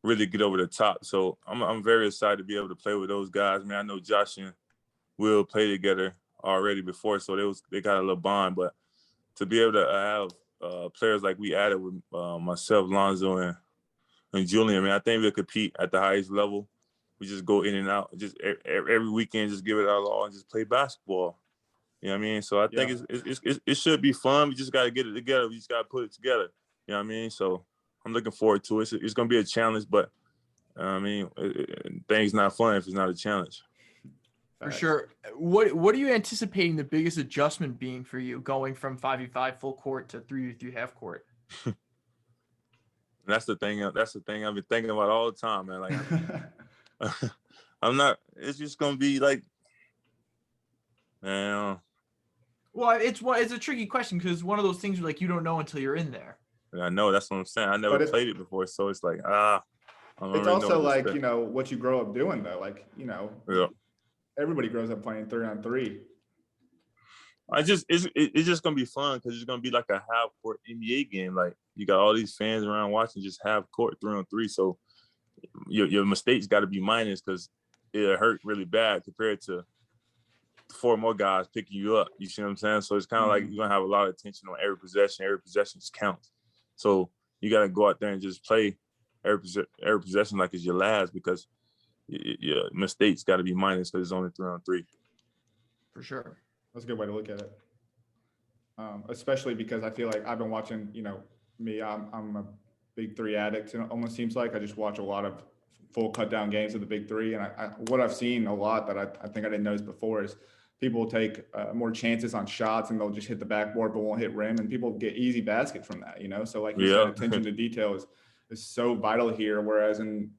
really get over the top. So I'm very excited to be able to play with those guys. Man, I know Josh and Will play together already before, so they got a little bond. But to be able to have players like we added with myself, Lonzo, and Julian, man, I think we'll compete at the highest level. We just go in and out, just every weekend, just give it our all and just play basketball. You know what I mean? So I think it should be fun. We just got to get it together. We just got to put it together. You know what I mean? So I'm looking forward to it. It's going to be a challenge, but things not fun if it's not a challenge. For sure. What are you anticipating the biggest adjustment being for you going from 5v5 full court to 3v3 half court? That's the thing I've been thinking about all the time, man. Like I'm not. It's just gonna be like, man. Well, it's a tricky question because it's one of those things where like you don't know until you're in there. I know, that's what I'm saying. I never played it before, so it's like It's also like what you grow up doing though. Like everybody grows up playing 3-on-3. It's just gonna be fun because it's gonna be like a half court NBA game. Like you got all these fans around watching just half court 3-on-3. So your mistakes got to be minus because it hurt really bad compared to 4 more guys picking you up. You see what I'm saying? So it's kind of like you're gonna have a lot of attention on every possession. Every possession counts. So you got to go out there and just play every possession like it's your last because your mistakes got to be minus because it's only 3-on-3. For sure. That's a good way to look at it. Especially because I feel like I've been watching, me, I'm a Big 3 addict. And it almost seems like I just watch a lot of full cut down games of the Big 3. And what I've seen a lot that I think I didn't notice before is people will take more chances on shots and they'll just hit the backboard but won't hit rim. And people get easy baskets from that, So like you said, attention to detail is so vital here. Whereas even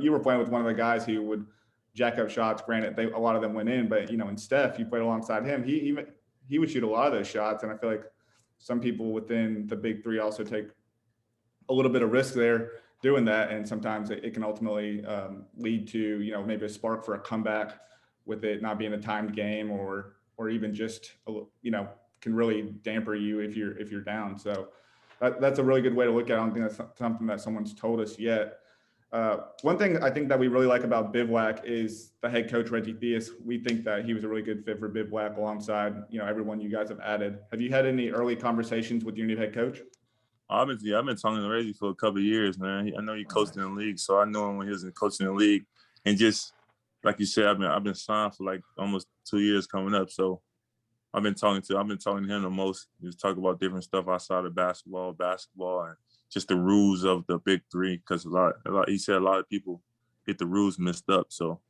you were playing with one of the guys who would jack up shots. Granted, a lot of them went in, but in Steph, you played alongside him. He would shoot a lot of those shots, and I feel like some people within the Big 3 also take a little bit of risk there doing that, and sometimes it can ultimately lead to maybe a spark for a comeback with it not being a timed game, or even just can really damper you if you're down. So that's a really good way to look at it. I don't think that's something that someone's told us yet. One thing I think that we really like about Bivouac is the head coach, Reggie Theus. We think that he was a really good fit for Bivouac alongside, everyone you guys have added. Have you had any early conversations with your new head coach? I've been talking to Reggie for a couple of years, man. I know he coached in the league, so I know him when he was coaching in the league. And just like you said, I've been signed for like almost 2 years coming up. So I've been talking to him the most. Just talk about different stuff outside of basketball, and just the rules of the Big 3, because he said a lot of people get the rules messed up. So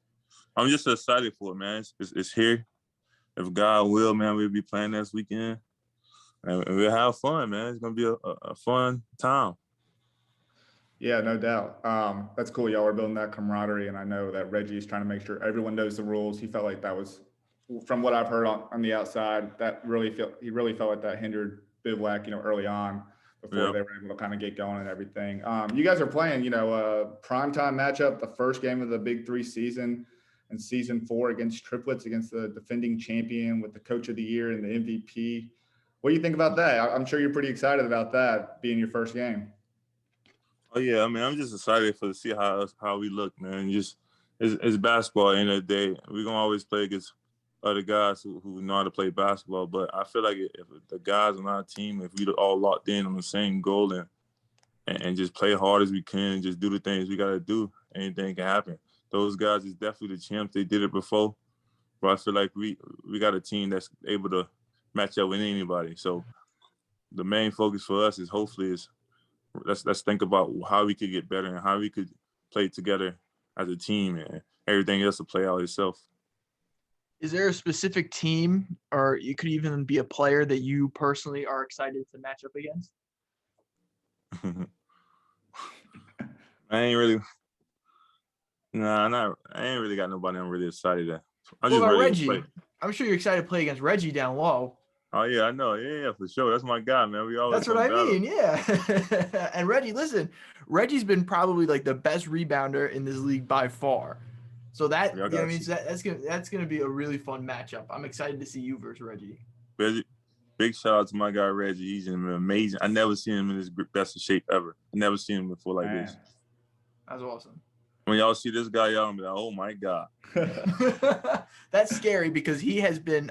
I'm just excited for it, man. It's here. If God will, man, we'll be playing this weekend, and we'll have fun, man. It's gonna be a fun time. Yeah, no doubt. That's cool. Y'all are building that camaraderie, and I know that Reggie is trying to make sure everyone knows the rules. He felt like that was, from what I've heard on the outside, he really felt like that hindered Bivouac, early on, before they were able to kind of get going and everything. You guys are playing, a primetime matchup, the first game of the Big 3 season, and season 4 against triplets, against the defending champion with the coach of the year and the MVP. What do you think about that? I'm sure you're pretty excited about that being your first game. Oh yeah, I mean, I'm just excited to see how we look, man. Just it's basketball. At the end of the day, we're gonna always play against other guys who know how to play basketball. But I feel like if the guys on our team, if we all locked in on the same goal and just play hard as we can and just do the things we gotta do, anything can happen. Those guys is definitely the champs. They did it before, but I feel like we got a team that's able to match up with anybody. So the main focus for us is let's think about how we could get better and how we could play together as a team, and everything else will play out itself. Is there a specific team, or you could even be a player that you personally are excited to match up against? I ain't really, I ain't really got nobody I'm really excited at. I'm What just about ready to Reggie? play. I'm sure you're excited to play against Reggie down low. Oh yeah, I know. Yeah, for sure. That's my guy, man. We always That's what gonna I battle. mean, yeah. And Reggie, listen, Reggie's been probably like the best rebounder in this league by far. So that, Y'all you know what I got mean? you. So that's gonna be a really fun matchup. I'm excited to see you versus Reggie. Big shout out to my guy Reggie. He's amazing. I never seen him in his best of shape ever. I never seen him before like Man. this. That's awesome. When y'all see this guy, y'all be like, oh my God. That's scary because he's been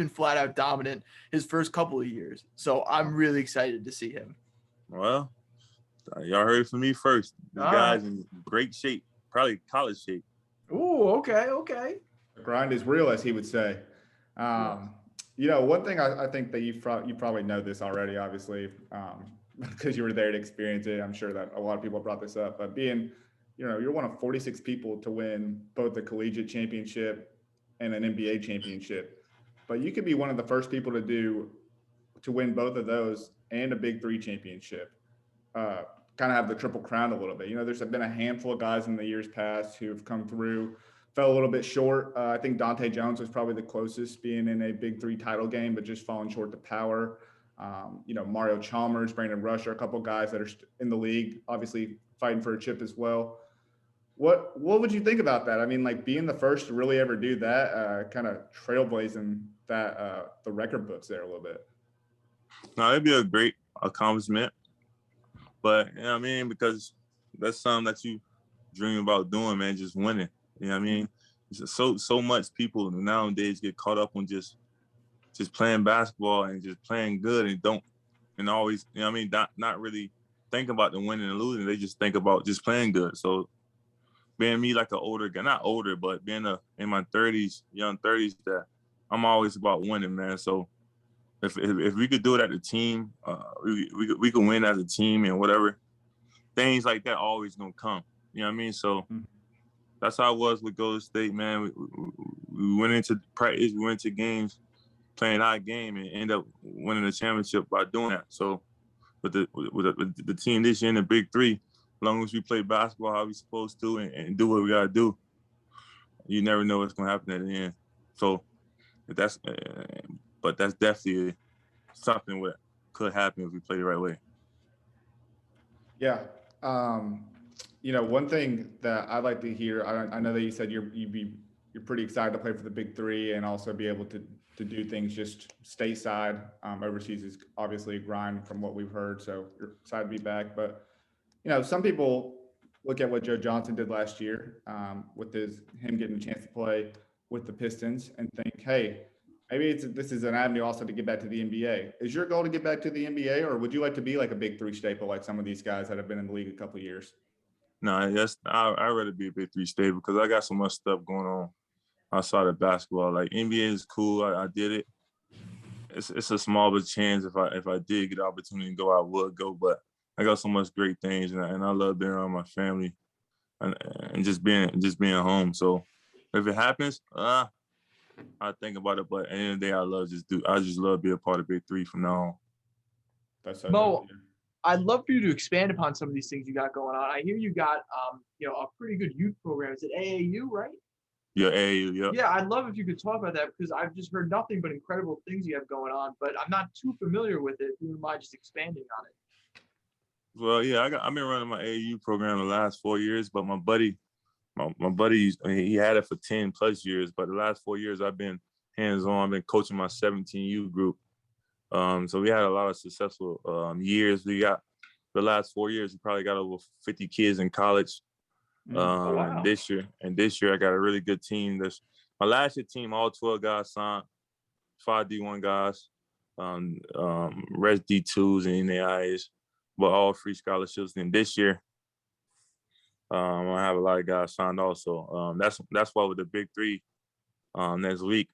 flat out dominant his first couple of years. So I'm really excited to see him. Well, y'all heard it from me first. This All guy's right. in great shape, probably college shape. Ooh, okay. Grind is real, as he would say. You know, one thing I think that you probably know this already, obviously, because you were there to experience it. I'm sure that a lot of people brought this up, but being, you know, you're one of 46 people to win both the collegiate championship and an NBA championship, but you could be one of the first people to win both of those and a Big 3 championship. Kind of have the triple crown a little bit. You know, there's been a handful of guys in the years past who've come through, fell a little bit short. I think Dante Jones was probably the closest, being in a Big 3 title game, but just falling short to power. You know, Mario Chalmers, Brandon Rush are a couple guys that are in the league, obviously fighting for a chip as well. What would you think about that? I mean, like being the first to really ever do that, kind of trailblazing that the record books there a little bit. No, it'd be a great accomplishment. But you know what I mean, because that's something that you dream about doing, man, just winning. You know what I mean? It's just so much people nowadays get caught up on just playing basketball and just playing good and always, you know what I mean, not really think about the winning and losing. They just think about just playing good. So being me like an older guy, not older, but being in my 30s, young 30s, that I'm always about winning, man. So if we could do it as a team, we could win as a team and whatever. Things like that always gonna come. You know what I mean? So that's how it was with Golden State, man. We went into practice, we went to games, playing our game, and end up winning the championship by doing that. So with the team this year in the Big 3, as long as we play basketball how we supposed to and do what we gotta do, you never know what's gonna happen at the end. So but that's definitely something that could happen if we play the right way. Yeah. You know, one thing that I'd like to hear, I know that you said you're pretty excited to play for the Big 3 and also be able to do things just stateside. Overseas is obviously a grind from what we've heard, so you're excited to be back. But you know, some people look at what Joe Johnson did last year with him getting a chance to play with the Pistons and think, hey, maybe this is an avenue also to get back to the NBA. Is your goal to get back to the NBA, or would you like to be like a Big 3 staple like some of these guys that have been in the league a couple of years? No, I'd rather be a Big 3 staple because I got so much stuff going on outside of basketball. Like NBA is cool. I did it. It's a small but chance if I did get the opportunity to go, I would go. But I got so much great things, and I love being around my family and just being home. So if it happens, I think about it. But at the end of the day, I just love being a part of Big 3 from now on. That's so Mo, dope. I'd love for you to expand upon some of these things you got going on. I hear you got, a pretty good youth program. Is it AAU, right? Yeah, AAU, yeah. Yeah, I'd love if you could talk about that because I've just heard nothing but incredible things you have going on, but I'm not too familiar with it. If you wouldn't mind just expanding on it. Well, yeah, I've been running my AAU program the last 4 years, but my buddy, he had it for 10 plus years. But the last 4 years, I've been hands-on. I've been coaching my 17U group. So we had a lot of successful years. We got the last 4 years, we probably got over 50 kids in college. Wow. This year I got a really good team. My last year team, all 12 guys signed, 5 D1 guys, res D2s and NAIs, but all free scholarships. And this year, I have a lot of guys signed also. That's why with the Big 3 next week,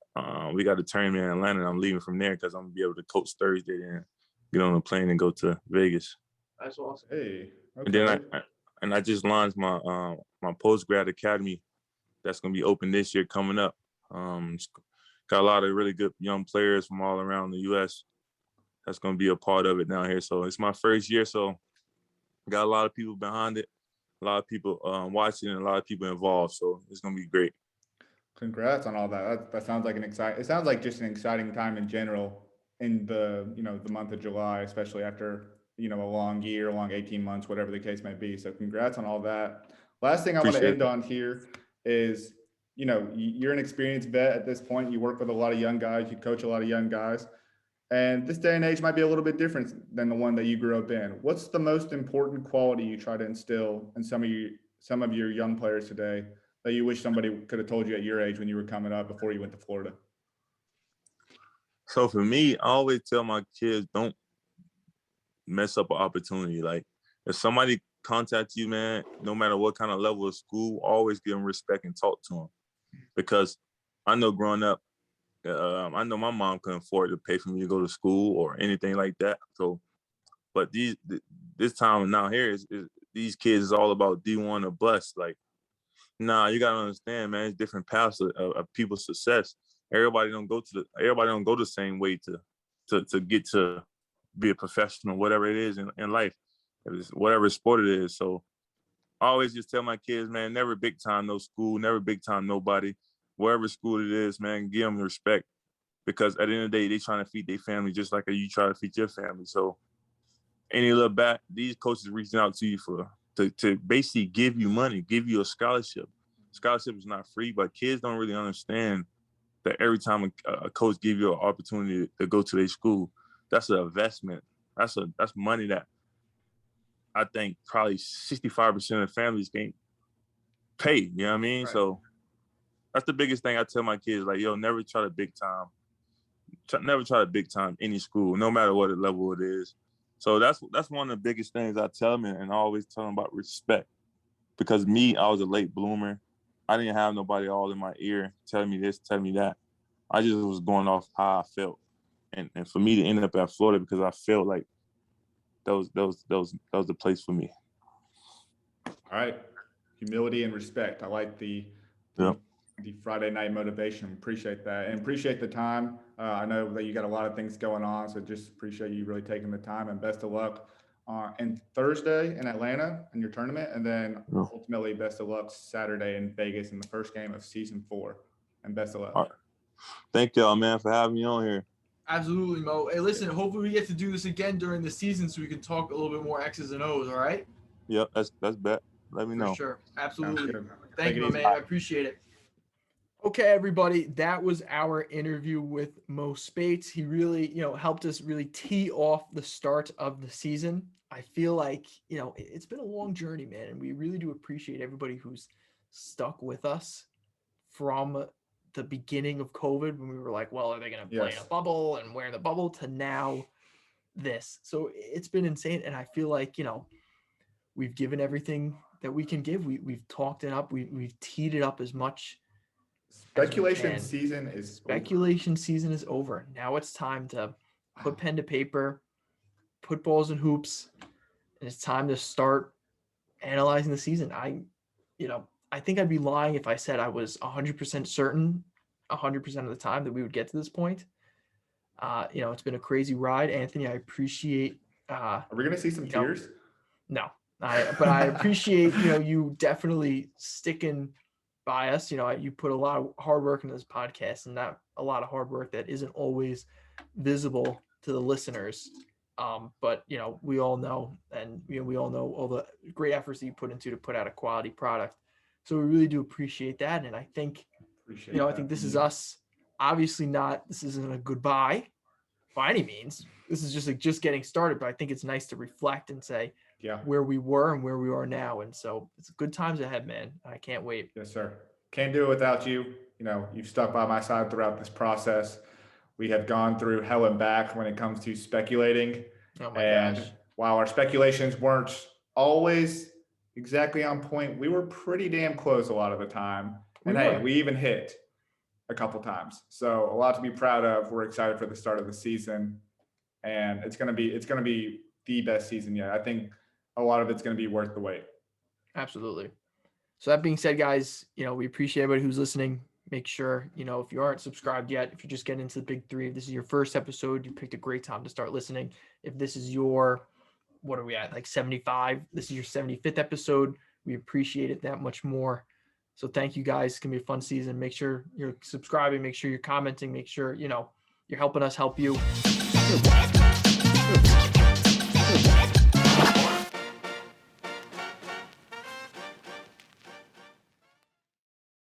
we got a tournament in Atlanta. And I'm leaving from there because I'm gonna be able to coach Thursday and get on a plane and go to Vegas. That's awesome. Hey, okay. And then I just launched my my post grad academy that's gonna be open this year coming up. Got a lot of really good young players from all around the U.S. that's gonna be a part of it down here. So it's my first year, so got a lot of people behind it. a lot of people watching and a lot of people involved. So it's gonna be great. Congrats on all that. That sounds like it sounds like just an exciting time in general in the month of July, especially after, a long year, a long 18 months, whatever the case may be. So congrats on all that. Last thing I want to Appreciate end on here is, you're an experienced vet at this point. You work with a lot of young guys, you coach a lot of young guys. And this day and age might be a little bit different than the one that you grew up in. What's the most important quality you try to instill in some of your young players today that you wish somebody could have told you at your age when you were coming up before you went to Florida? So for me, I always tell my kids, don't mess up an opportunity. Like if somebody contacts you, man, no matter what kind of level of school, always give them respect and talk to them. Because I know growing up, I know my mom couldn't afford to pay for me to go to school or anything like that. So, but this time now here is these kids is all about D1 or bust. Like, nah, you gotta understand, man. It's different paths of people's success. Everybody don't go the same way to get to be a professional, whatever it is in life, whatever sport it is. So I always just tell my kids, man, never big time no school, never big time nobody. Wherever school it is, man, give them respect. Because at the end of the day, they trying to feed their family just like you try to feed your family. So any little back, these coaches reaching out to you to basically give you money, give you a scholarship. Scholarship is not free, but kids don't really understand that every time a coach give you an opportunity to go to their school, that's an investment. That's money that I think probably 65% of families can't pay. You know what I mean? Right. So that's the biggest thing I tell my kids, like, yo, never try to big time. Never try to big time any school, no matter what level it is. So that's one of the biggest things I tell them, and I always tell them about respect. Because me, I was a late bloomer. I didn't have nobody all in my ear telling me this, telling me that. I just was going off how I felt. And for me to end up at Florida because I felt like that was the place for me. All right. Humility and respect. I like the Friday night motivation. Appreciate that. And appreciate the time. I know that you got a lot of things going on, so just appreciate you really taking the time, and best of luck and Thursday in Atlanta in your tournament. And then ultimately best of luck Saturday in Vegas in the first game of season 4, and best of luck. All right. Thank y'all, man, for having me on here. Absolutely, Mo. Hey, listen, hopefully we get to do this again during the season so we can talk a little bit more X's and O's, all right? Yep, that's bet. Let me know. For sure. Absolutely. Thank Take you, it my easy. man. I appreciate it. Okay, everybody, that was our interview with Mo Speights. He really, helped us really tee off the start of the season. I feel like, it's been a long journey, man, and we really do appreciate everybody who's stuck with us from the beginning of COVID when we were like, well, are they going to play in a bubble and where in the bubble to now this? So it's been insane. And I feel like, we've given everything that we can give. We've talked it up. We've teed it up as much. Speculation season is over. Now it's time to put pen to paper, put balls in hoops, and it's time to start analyzing the season. I think I'd be lying if I said I was 100% certain 100% of the time that we would get to this point. It's been a crazy ride, Anthony. I appreciate. Are we going to see some tears? No, but I appreciate you definitely sticking by us. You put a lot of hard work into this podcast, and not a lot of hard work that isn't always visible to the listeners. But we all know, and we all know all the great efforts that you put into to put out a quality product. So we really do appreciate that. And I think, I think this is us. Obviously this isn't a goodbye by any means. This is just getting started, but I think it's nice to reflect and say where we were and where we are now. And so it's good times ahead, man. I can't wait. Yes, sir. Can't do it without you. You've stuck by my side throughout this process. We have gone through hell and back when it comes to speculating. Oh my gosh. While our speculations weren't always exactly on point, we were pretty damn close a lot of the time. And we even hit a couple times. So a lot to be proud of. We're excited for the start of the season, and it's gonna be the best season yet. I think a lot of it's gonna be worth the wait. Absolutely. So that being said, guys, we appreciate everybody who's listening. Make sure, if you aren't subscribed yet, if you're just getting into the Big 3, if this is your first episode, you picked a great time to start listening. If this is your, what are we at, like 75? This is your 75th episode. we appreciate it that much more. So thank you guys. It's going to be a fun season. Make sure you're subscribing. Make sure you're commenting. Make sure, you're helping us help you.